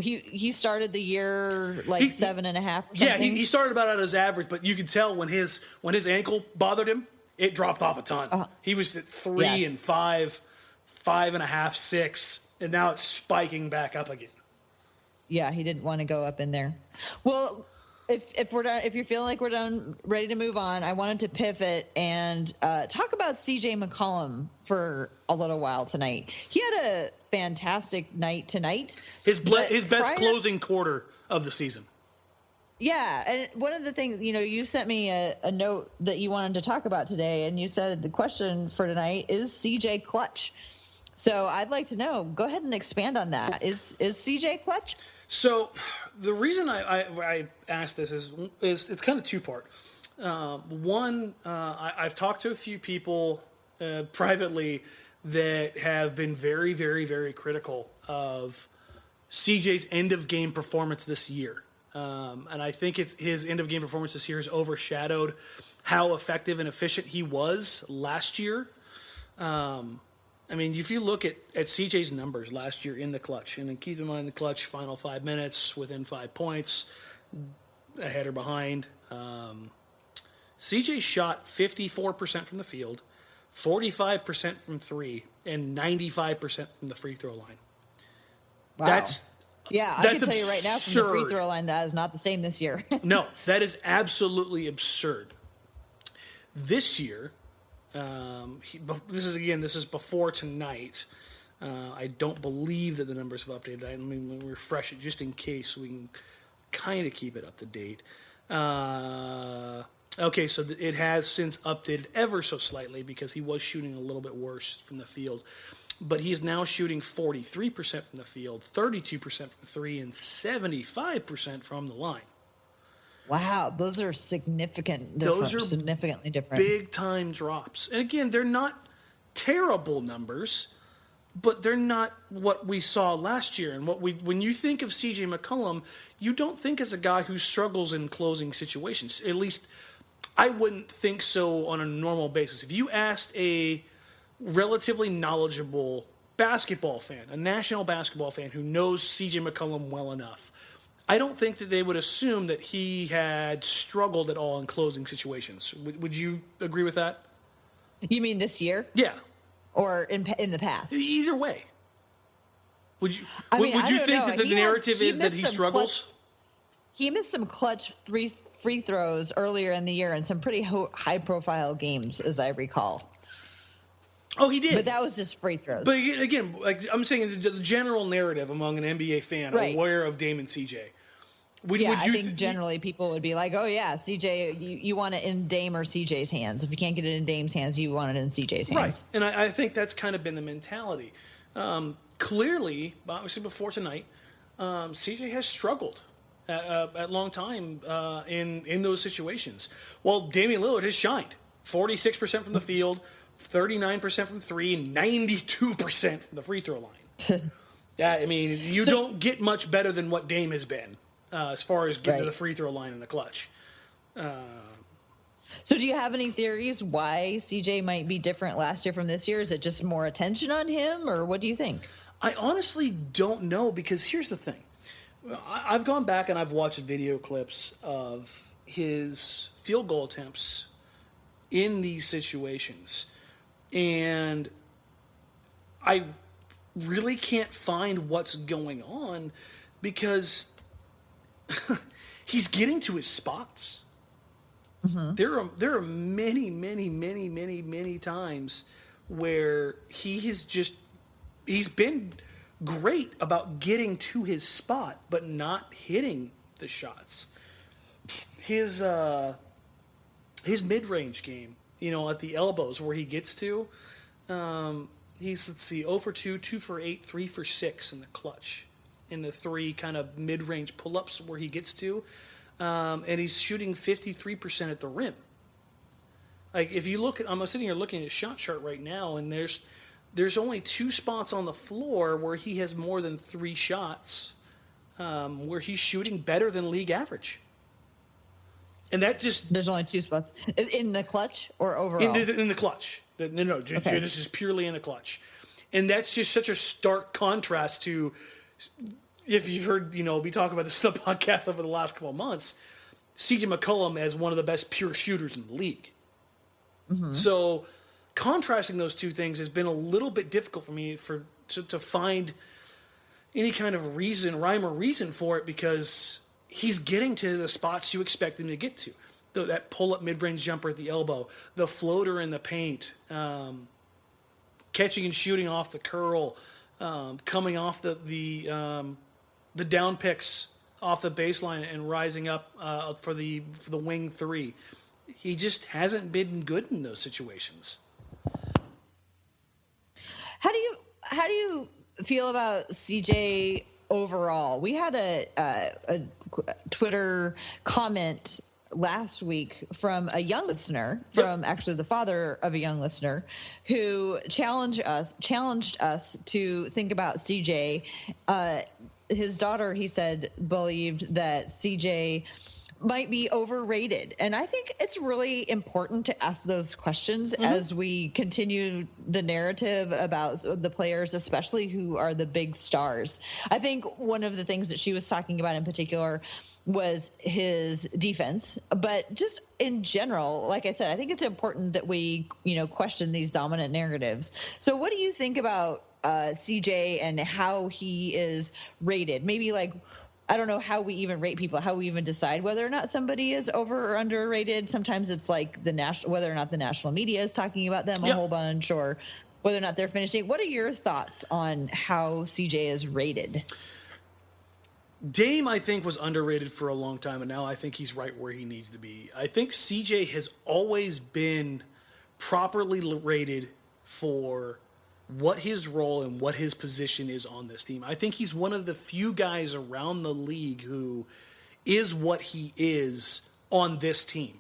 he started the year like 7.5 or something. Yeah, he started about at his average, but you could tell when his ankle bothered him, it dropped off a ton. He was at 3 and 5. 5.5, 6, and now it's spiking back up again. Yeah, he didn't want to go up in there. Well, if we're done, if you're feeling like we're done, ready to move on, I wanted to pivot and talk about CJ McCollum for a little while tonight. He had a fantastic night tonight. His best closing quarter of the season. Yeah, and one of the things, you sent me a note that you wanted to talk about today, and you said the question for tonight is CJ clutch. So I'd like to know, go ahead and expand on that. Is CJ clutch? So the reason I asked this is it's kind of two-part. One, I've talked to a few people privately that have been very, very, very critical of CJ's end-of-game performance this year. And I think his end-of-game performance this year has overshadowed how effective and efficient he was last year. I mean, if you look at CJ's numbers last year in the clutch, and keep in mind the clutch, final 5 minutes, within 5 points, ahead or behind. CJ shot 54% from the field, 45% from three, and 95% from the free throw line. Wow. I can tell you right now from the free throw line that is not the same this year. No, that is absolutely absurd. This year, this is before tonight. I don't believe that the numbers have updated. Let me refresh it just in case so we can kind of keep it up to date. Okay, so it has since updated ever so slightly because he was shooting a little bit worse from the field. But he is now shooting 43% from the field, 32% from three, and 75% from the line. Wow, those are significant. Those are significantly different. Big time drops. And again, they're not terrible numbers, but they're not what we saw last year. And when you think of CJ McCollum, you don't think as a guy who struggles in closing situations. At least I wouldn't think so on a normal basis. If you asked a relatively knowledgeable basketball fan, a national basketball fan who knows CJ McCollum well enough, I don't think that they would assume that he had struggled at all in closing situations. Would you agree with that? You mean this year? Yeah. Or in the past? Either way. Would you think that the narrative is that he struggles? He missed some clutch free throws earlier in the year in some pretty high-profile games, as I recall. Oh, he did. But that was just free throws. But again, like I'm saying, the general narrative among an NBA fan aware of Dame and CJ. I think generally people would be like, oh, yeah, CJ, you want it in Dame or CJ's hands. If you can't get it in Dame's hands, you want it in CJ's hands. Right, and I think that's kind of been the mentality. Clearly, obviously before tonight, CJ has struggled at long time in those situations. Well, Damian Lillard has shined. 46% from the field, 39% from three, and 92% from the free throw line. I mean, you don't get much better than what Dame has been as far as getting to the free throw line in the clutch. So do you have any theories why CJ might be different last year from this year? Is it just more attention on him, or what do you think? I honestly don't know, because here's the thing. I've gone back and I've watched video clips of his field goal attempts in these situations, and I really can't find what's going on, because he's getting to his spots. Mm-hmm. There are many times where he's been great about getting to his spot, but not hitting the shots. His mid-range game, at the elbows where he gets to, he's 0 for 2, 2 for 8, 3 for 6 in the clutch, in the 3 kind of mid-range pull-ups where he gets to. And he's shooting 53% at the rim. Like, if you look at, I'm sitting here looking at his shot chart right now, and there's only 2 spots on the floor where he has more than 3 shots, where he's shooting better than league average. And that just... There's only 2 spots. In the clutch or overall? In the clutch. No, okay. This is purely in the clutch. And that's just such a stark contrast to... If you've heard, we talk about this in the podcast over the last couple of months, CJ McCollum as one of the best pure shooters in the league. Mm-hmm. So contrasting those two things has been a little bit difficult for me to find any kind of rhyme or reason for it, because he's getting to the spots you expect him to get to. That pull-up mid-range jumper at the elbow, the floater in the paint, catching and shooting off the curl, coming off the down picks off the baseline and rising up for the wing 3. He just hasn't been good in those situations. How do you feel about CJ overall? We had a Twitter comment last week from a young listener, from actually the father of a young listener, who challenged us to think about CJ. His daughter, he said, believed that CJ might be overrated. And I think it's really important to ask those questions as we continue the narrative about the players, especially who are the big stars. I think one of the things that she was talking about in particular was his defense, but just in general, like I said, I think it's important that we, question these dominant narratives. So what do you think about CJ and how he is rated? Maybe I don't know how we even rate people, how we even decide whether or not somebody is over or underrated. Sometimes it's like whether or not the national media is talking about them a whole bunch, or whether or not they're finishing. What are your thoughts on how CJ is rated? Dame, I think, was underrated for a long time, and now I think he's right where he needs to be. I think CJ has always been properly rated for what his role and what his position is on this team. I think he's one of the few guys around the league who is what he is on this team.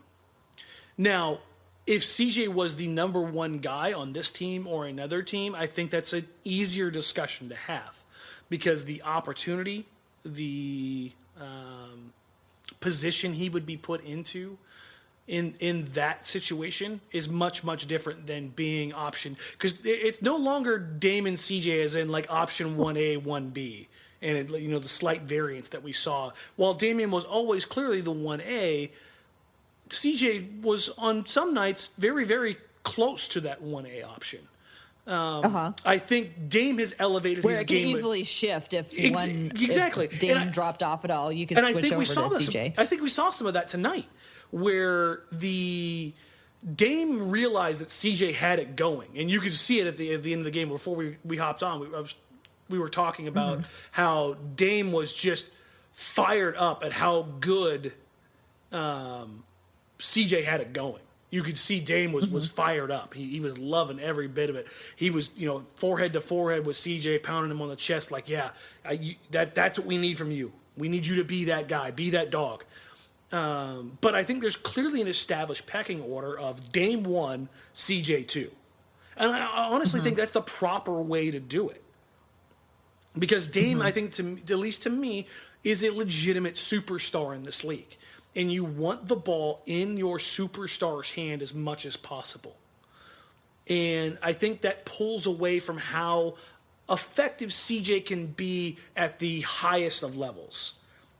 Now, if CJ was the number one guy on this team or another team, I think that's an easier discussion to have, because the opportunity, the position he would be put into in that situation is much, much different than being option. Because it's no longer Dame and CJ as in option 1A, 1B, and the slight variance that we saw. While Damian was always clearly the 1A, CJ was on some nights very, very close to that 1A option. I think Dame has elevated his game. Where it can easily shift if if Dame dropped off at all, you could switch over to CJ. I think we saw some of that tonight, where the Dame realized that CJ had it going, and you could see it at the end of the game. Before we hopped on, we were talking about how Dame was just fired up at how good CJ had it going. You could see Dame was fired up. He was loving every bit of it. He was, forehead to forehead with CJ, pounding him on the chest that's what we need from you. We need you to be that guy, be that dog. But I think there's clearly an established pecking order of Dame 1, CJ 2. And I honestly think that's the proper way to do it. Because Dame, I think, at least to me, is a legitimate superstar in this league. And you want the ball in your superstar's hand as much as possible. And I think that pulls away from how effective CJ can be at the highest of levels.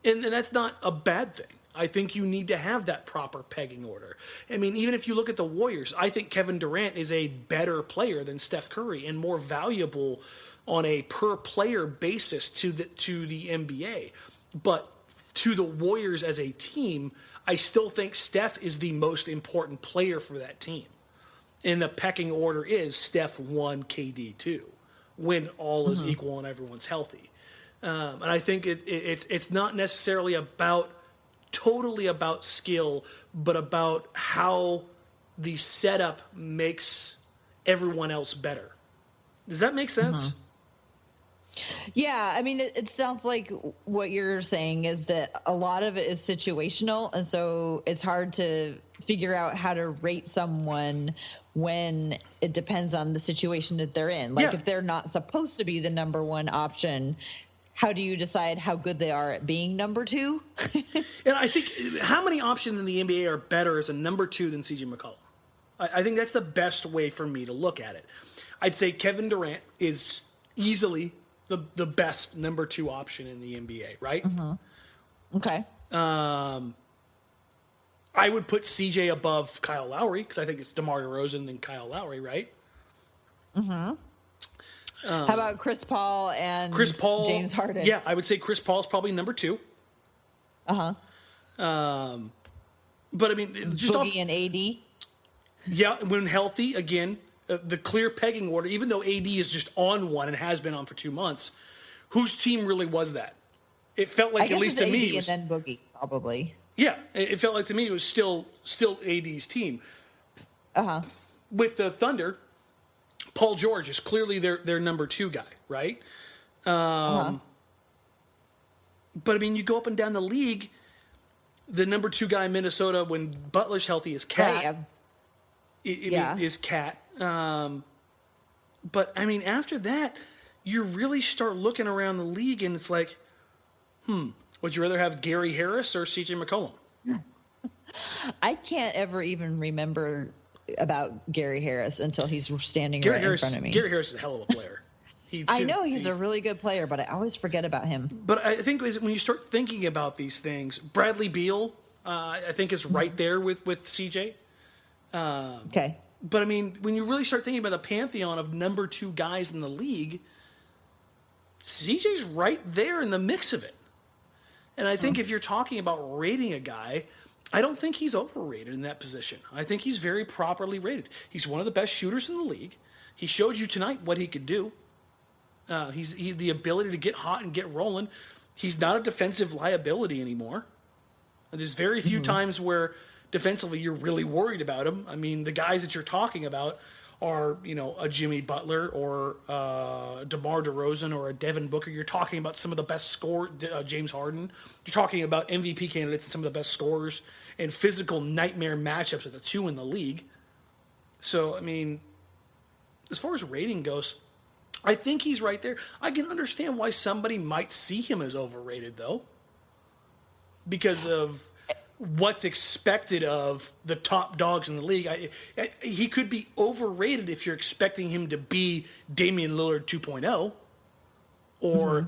And that's not a bad thing. I think you need to have that proper pegging order. I mean, even if you look at the Warriors, I think Kevin Durant is a better player than Steph Curry and more valuable on a per-player basis to the NBA. But to the Warriors as a team, I still think Steph is the most important player for that team. And the pecking order is Steph 1, KD 2, when all is equal and everyone's healthy. And I think it's not necessarily totally about skill, but about how the setup makes everyone else better. Does that make sense? Yeah, I mean, it sounds like what you're saying is that a lot of it is situational, and so it's hard to figure out how to rate someone when it depends on the situation that they're in. Like, if they're not supposed to be the number one option, how do you decide how good they are at being number two? And I think how many options in the NBA are better as a number two than CJ McCollum? I think that's the best way for me to look at it. I'd say Kevin Durant is easily the best number two option in the NBA, right? Okay. I would put CJ above Kyle Lowry because I think it's DeMar DeRozan and Kyle Lowry, right? How about Chris Paul and James Harden? Yeah, I would say Chris Paul is probably number two. But I mean, just Boogie and AD. Yeah, when healthy, again, the clear pegging order, even though AD is just on one and has been on for 2 months, whose team really was that? It felt like, at least to me, it was, and then Boogie, probably. Yeah, it felt like to me it was still AD's team. With the Thunder, Paul George is clearly their number two guy, right? But I mean, you go up and down the league, the number two guy in Minnesota when Butler's healthy is Cat. Is Cat. But I mean, after that, you really start looking around the league, and it's like, would you rather have Gary Harris or CJ McCollum? I can't ever even remember about Gary Harris until he's standing in front of me. Gary Harris is a hell of a player. I know he's a really good player, but I always forget about him. But I think when you start thinking about these things, Bradley Beal, I think, is right there with CJ. Okay. But I mean, when you really start thinking about the pantheon of number two guys in the league, CJ's right there in the mix of it. And I think if you're talking about rating a guy, I don't think he's overrated in that position. I think he's very properly rated. He's one of the best shooters in the league. He showed you tonight what he could do. He's the ability to get hot and get rolling. He's not a defensive liability anymore. And there's very few times where defensively you're really worried about him. I mean, the guys that you're talking about are, a Jimmy Butler or DeMar DeRozan or a Devin Booker. You're talking about some of the best scorers, James Harden. You're talking about MVP candidates and some of the best scorers and physical nightmare matchups at the two in the league. So, I mean, as far as rating goes, I think he's right there. I can understand why somebody might see him as overrated, though, because of what's expected of the top dogs in the league. He could be overrated if you're expecting him to be Damian Lillard 2.0 or,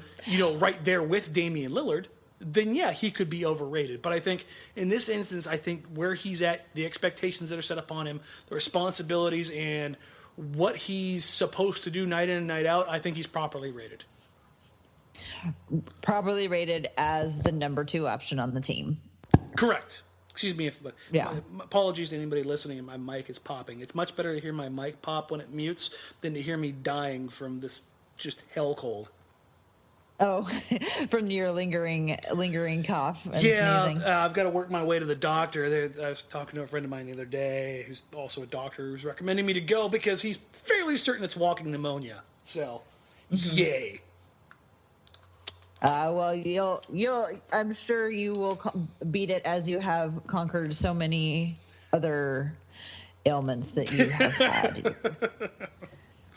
right there with Damian Lillard. Then, yeah, he could be overrated. But I think in this instance, I think where he's at, the expectations that are set upon him, the responsibilities, and what he's supposed to do night in and night out, I think he's properly rated. Properly rated as the number two option on the team. Correct. Excuse me, apologies to anybody listening. My mic is popping. It's much better to hear my mic pop when it mutes than to hear me dying from this just hell cold. Oh, from your lingering cough and sneezing. I've got to work my way to the doctor. I was talking to a friend of mine the other day who's also a doctor who's recommending me to go because he's fairly certain it's walking pneumonia. So, yay. Well, you'll. I'm sure you will beat it as you have conquered so many other ailments that you have had.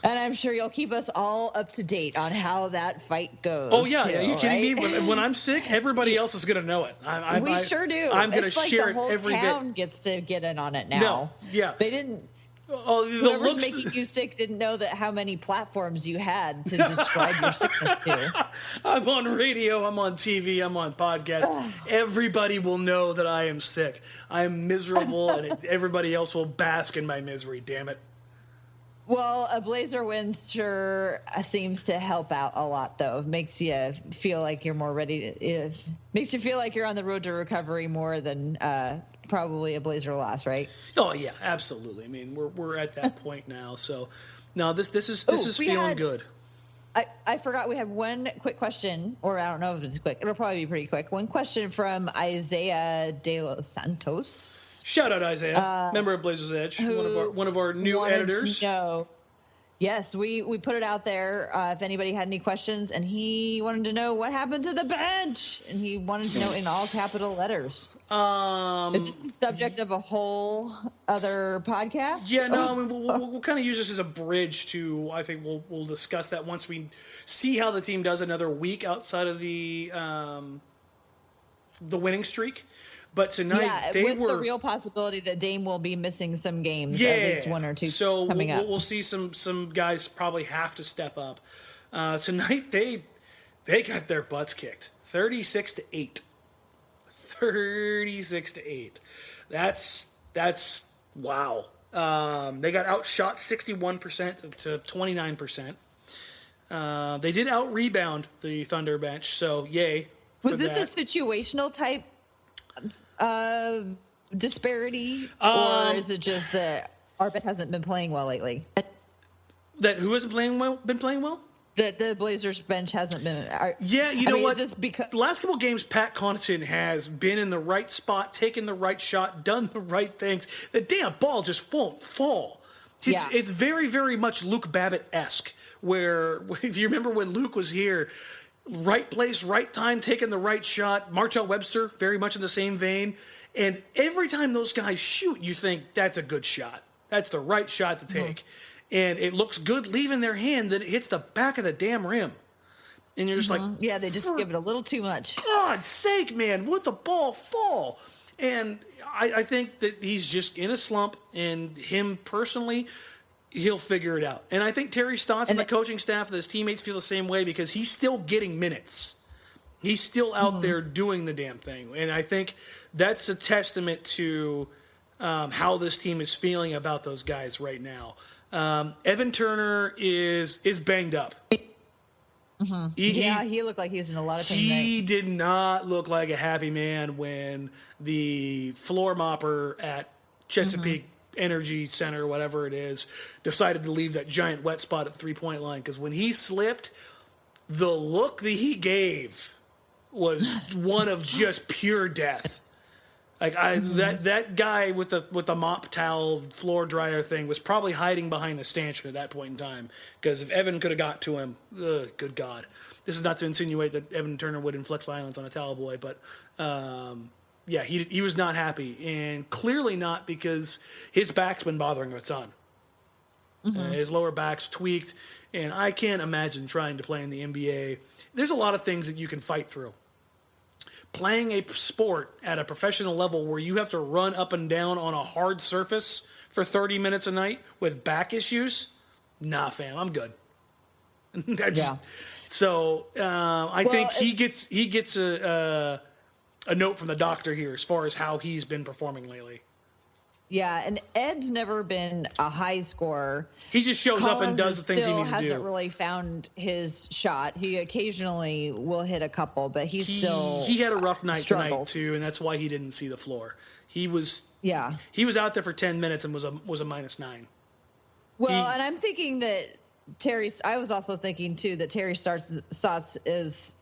And I'm sure you'll keep us all up to date on how that fight goes. Oh, yeah. too, Are you kidding right? me? When I'm sick, everybody else is going to know it. We sure do. I'm going to It's like share the whole it every town bit. gets to get in on it now. No, yeah. They didn't. Oh, Whoever's making you sick didn't know that how many platforms you had to describe your sickness to. I'm on radio, I'm on TV, I'm on podcasts. Everybody will know that I am sick. I am miserable, and everybody else will bask in my misery, damn it. Well, a Blazer win sure seems to help out a lot, though. It makes you feel like you're more ready. It makes you feel like you're on the road to recovery more than probably a Blazer loss, right? Oh yeah, absolutely. I mean, we're at that point now. So, no, this is feeling good. I forgot we had one quick question, or I don't know if it's quick. It'll probably be pretty quick. One question from Isaiah De Los Santos. Shout out Isaiah, member of Blazers Edge, one of our new editors. Yes, we put it out there if anybody had any questions, and he wanted to know what happened to the bench, and he wanted to know in all capital letters. Is this the subject of a whole other podcast? Yeah, no, I mean, we'll kind of use this as a bridge to, I think we'll discuss that once we see how the team does another week outside of the winning streak. But tonight with the real possibility that Dame will be missing some games, at least one or two coming up. We'll see some guys probably have to step up. Tonight they got their butts kicked, 36-8. 36-8. That's wow. They got outshot 61% to 29%. They did out rebound the Thunder bench, so yay. Was this a situational type disparity, or is it just that our bench hasn't been playing well lately? That who hasn't been playing well? That the Blazers bench hasn't been. You know what? Is this because the last couple of games, Pat Connaughton has been in the right spot, taken the right shot, done the right things. The damn ball just won't fall. It's very, very much Luke Babbitt-esque, where if you remember when Luke was here, right place, right time, taking the right shot. Martell Webster, very much in the same vein. And every time those guys shoot, you think that's a good shot. That's the right shot to take. Mm-hmm. And it looks good leaving their hand, then it hits the back of the damn rim. And you're just like... Yeah, they just give it a little too much. God's sake, man, would the ball fall? And I think that he's just in a slump, and him personally... he'll figure it out. And I think Terry Stotts and the coaching staff and his teammates feel the same way because he's still getting minutes. He's still out there doing the damn thing. And I think that's a testament to how this team is feeling about those guys right now. Evan Turner is banged up. Mm-hmm. He looked like he was in a lot of pain. He did not look like a happy man when the floor mopper at Chesapeake Energy Center, whatever it is, decided to leave that giant wet spot at the three-point line. Because when he slipped, the look that he gave was one of just pure death. Like that guy with the mop towel floor dryer thing was probably hiding behind the stanchion at that point in time. Because if Evan could have got to him, good God. This is not to insinuate that Evan Turner would inflict violence on a towel boy, but yeah, he was not happy, and clearly not because his back's been bothering him a ton. His lower back's tweaked, and I can't imagine trying to play in the NBA. There's a lot of things that you can fight through. Playing a sport at a professional level where you have to run up and down on a hard surface for 30 minutes a night with back issues, nah, fam, I'm good. So I think he gets a note from the doctor here as far as how he's been performing lately. Yeah, and Ed's never been a high scorer. He just shows up and does the things he needs to do. Hasn't really found his shot. He occasionally will hit a couple, but he had a rough night struggles tonight too, and that's why he didn't see the floor. He was out there for 10 minutes and was a -9. Well, and I'm thinking that I was also thinking too that Terry Stotts is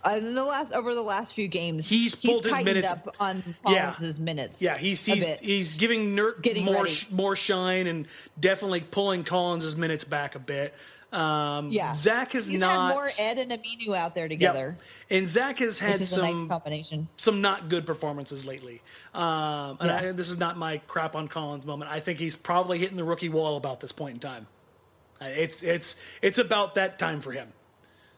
over the last few games he's pulled his minutes up on Collins' minutes. Yeah, he's giving Nurk more shine and definitely pulling Collins' minutes back a bit. Zach has he's not had more Ed and Aminu out there together. And Zach has had some nice combination. Some not good performances lately. This is not my crap on Collins moment. I think he's probably hitting the rookie wall about this point in time. It's about that time for him.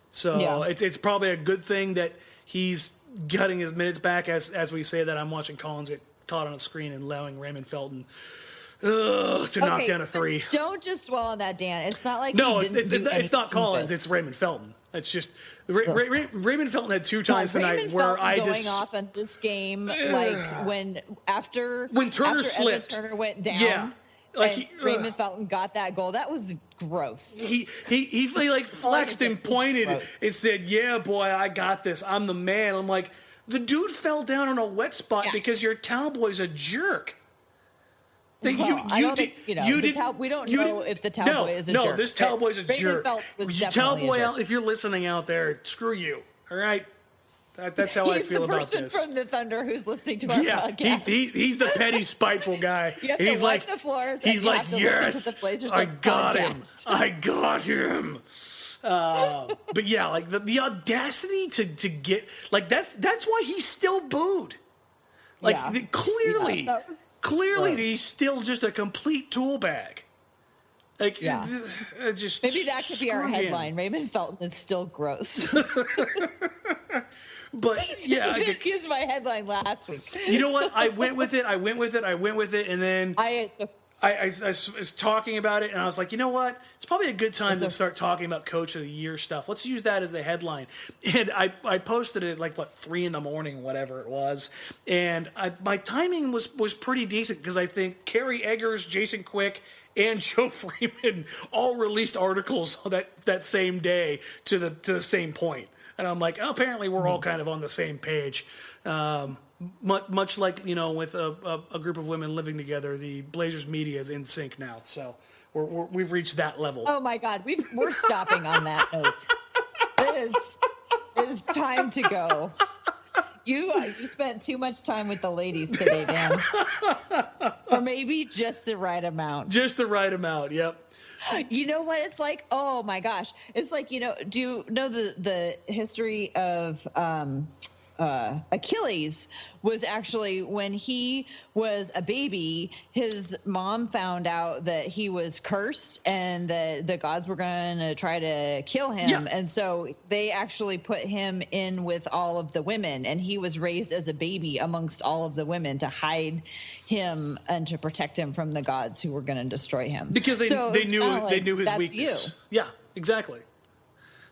So it's probably a good thing that he's getting his minutes back as we say that I'm watching Collins get caught on a screen and allowing Raymond Felton to knock down a three. Don't just dwell on that, Dan. It's not like it's not Collins. It's Raymond Felton. It's just Raymond Felton had 2 times tonight where going off in this game, like when Turner slipped, Turner went down. Yeah. Like Raymond Felton got that goal. That was gross. He like flexed and pointed and said, "Yeah, boy, I got this. I'm the man." I'm like, the dude fell down on a wet spot because your towel boy's a jerk. We don't know if the towel boy is a jerk. No, this towel boy's a jerk. Towel boy, if you're listening out there, screw you. All right. That's how I feel about this. He's the person from the Thunder who's listening to our podcast. He's the petty, spiteful guy. And he's like, yes, I got him. I got him. But yeah, like the audacity to get like that's why he's still booed. Like clearly he's still just a complete tool bag. Like just maybe that could be our headline. Raymond Felton is still gross. But yeah, I used my headline last week. You know what? I went with it, and then I was talking about it, and I was like, you know what? It's probably a good time to start talking about Coach of the Year stuff. Let's use that as the headline. And I posted it at 3 a.m, whatever it was, and my timing was pretty decent because I think Kerry Eggers, Jason Quick, and Joe Freeman all released articles that same day to the same point. And I'm like, apparently we're all kind of on the same page. Much like, with a group of women living together, the Blazers media is in sync now. So we've reached that level. Oh, my God. We're stopping on that note. It's time to go. You spent too much time with the ladies today, Dan. Or maybe just the right amount. Just the right amount, yep. You know what it's like? Oh my gosh. It's like, do you know the history of Achilles was actually when he was a baby, his mom found out that he was cursed and that the gods were going to try to kill him. Yeah. And so they actually put him in with all of the women, and he was raised as a baby amongst all of the women to hide him and to protect him from the gods who were going to destroy him. Because they knew his weakness. You. Yeah, exactly.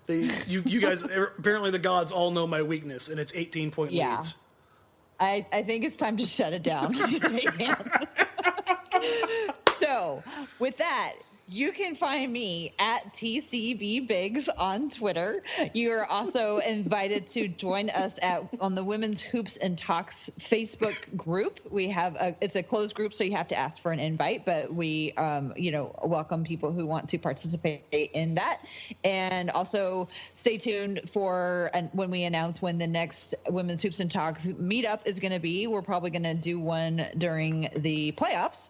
You guys, apparently the gods all know my weakness, and it's 18-point leads. I think it's time to shut it down. So with that, you can find me at TCB Biggs on Twitter. You are also invited to join us on the Women's Hoops and Talks Facebook group. We have it's a closed group, so you have to ask for an invite, but we welcome people who want to participate in that. And also stay tuned for when we announce when the next Women's Hoops and Talks meetup is going to be. We're probably going to do one during the playoffs.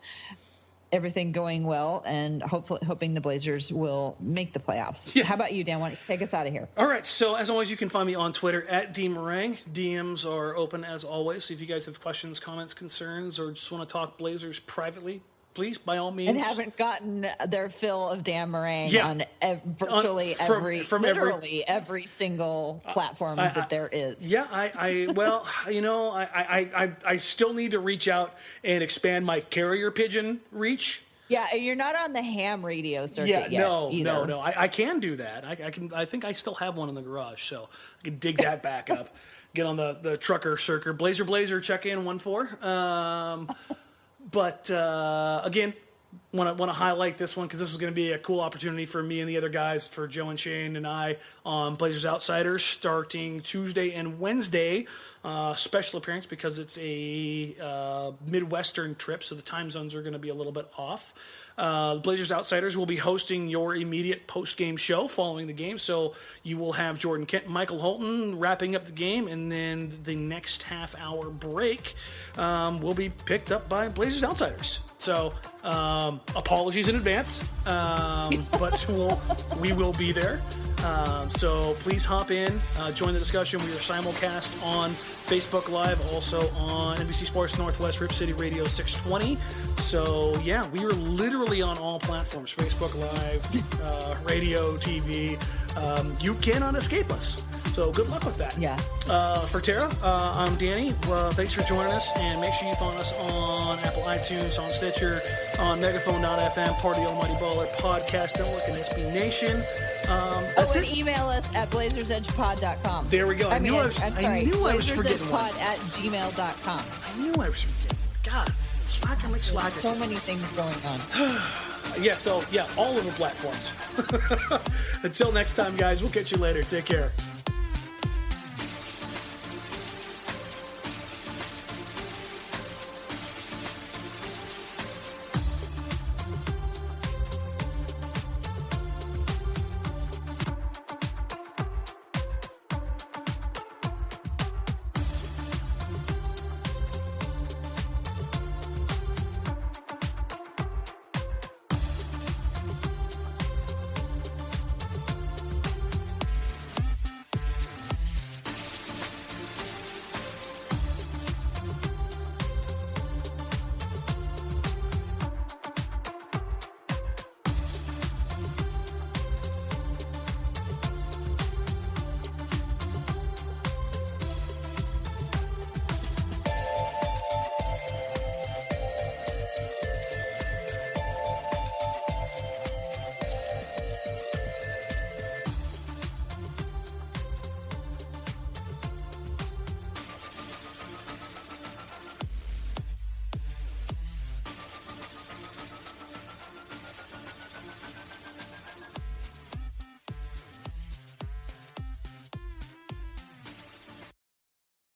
Everything going well, and hoping the Blazers will make the playoffs. Yeah. How about you, Dan? Why don't you take us out of here? All right. So as always, you can find me on Twitter at @DMarang. DMs are open as always. So if you guys have questions, comments, concerns, or just want to talk Blazers privately, please, by all means. And haven't gotten their fill of Dan Marang on virtually every single platform that there is. Yeah, I still need to reach out and expand my carrier pigeon reach. Yeah, and you're not on the ham radio circuit yet. No. I can do that. I think I still have one in the garage, so I can dig that back up. Get on the trucker circuit. Blazer, check in 14. But again, want to highlight this one because this is going to be a cool opportunity for me and the other guys, for Joe and Shane and I, on Blazers Outsiders, starting Tuesday and Wednesday. Special appearance because it's a Midwestern trip, so the time zones are going to be a little bit off. Blazers Outsiders will be hosting your immediate post-game show following the game, so you will have Jordan Kent and Michael Holton wrapping up the game, and then the next half-hour break will be picked up by Blazers Outsiders. So apologies in advance, but we will be there. So please hop in, join the discussion. We are simulcast on Facebook Live, also on NBC Sports Northwest, Rip City Radio 620. So yeah, we are literally on all platforms, Facebook Live, radio, TV. You cannot escape us. So good luck with that. Yeah. For Tara, I'm Danny. Thanks for joining us, and make sure you follow us on Apple iTunes, on Stitcher, on Megaphone.fm, Party Almighty Baller Podcast Network, and SB Nation. That's it. Email us at blazersedgepod.com. There we go. I'm sorry. blazersedgepod blazersedgepod@gmail.com. I knew I was forgetting. God, slacker like slacker. So many things going on. Yeah, all of the platforms. Until next time, guys, we'll catch you later. Take care.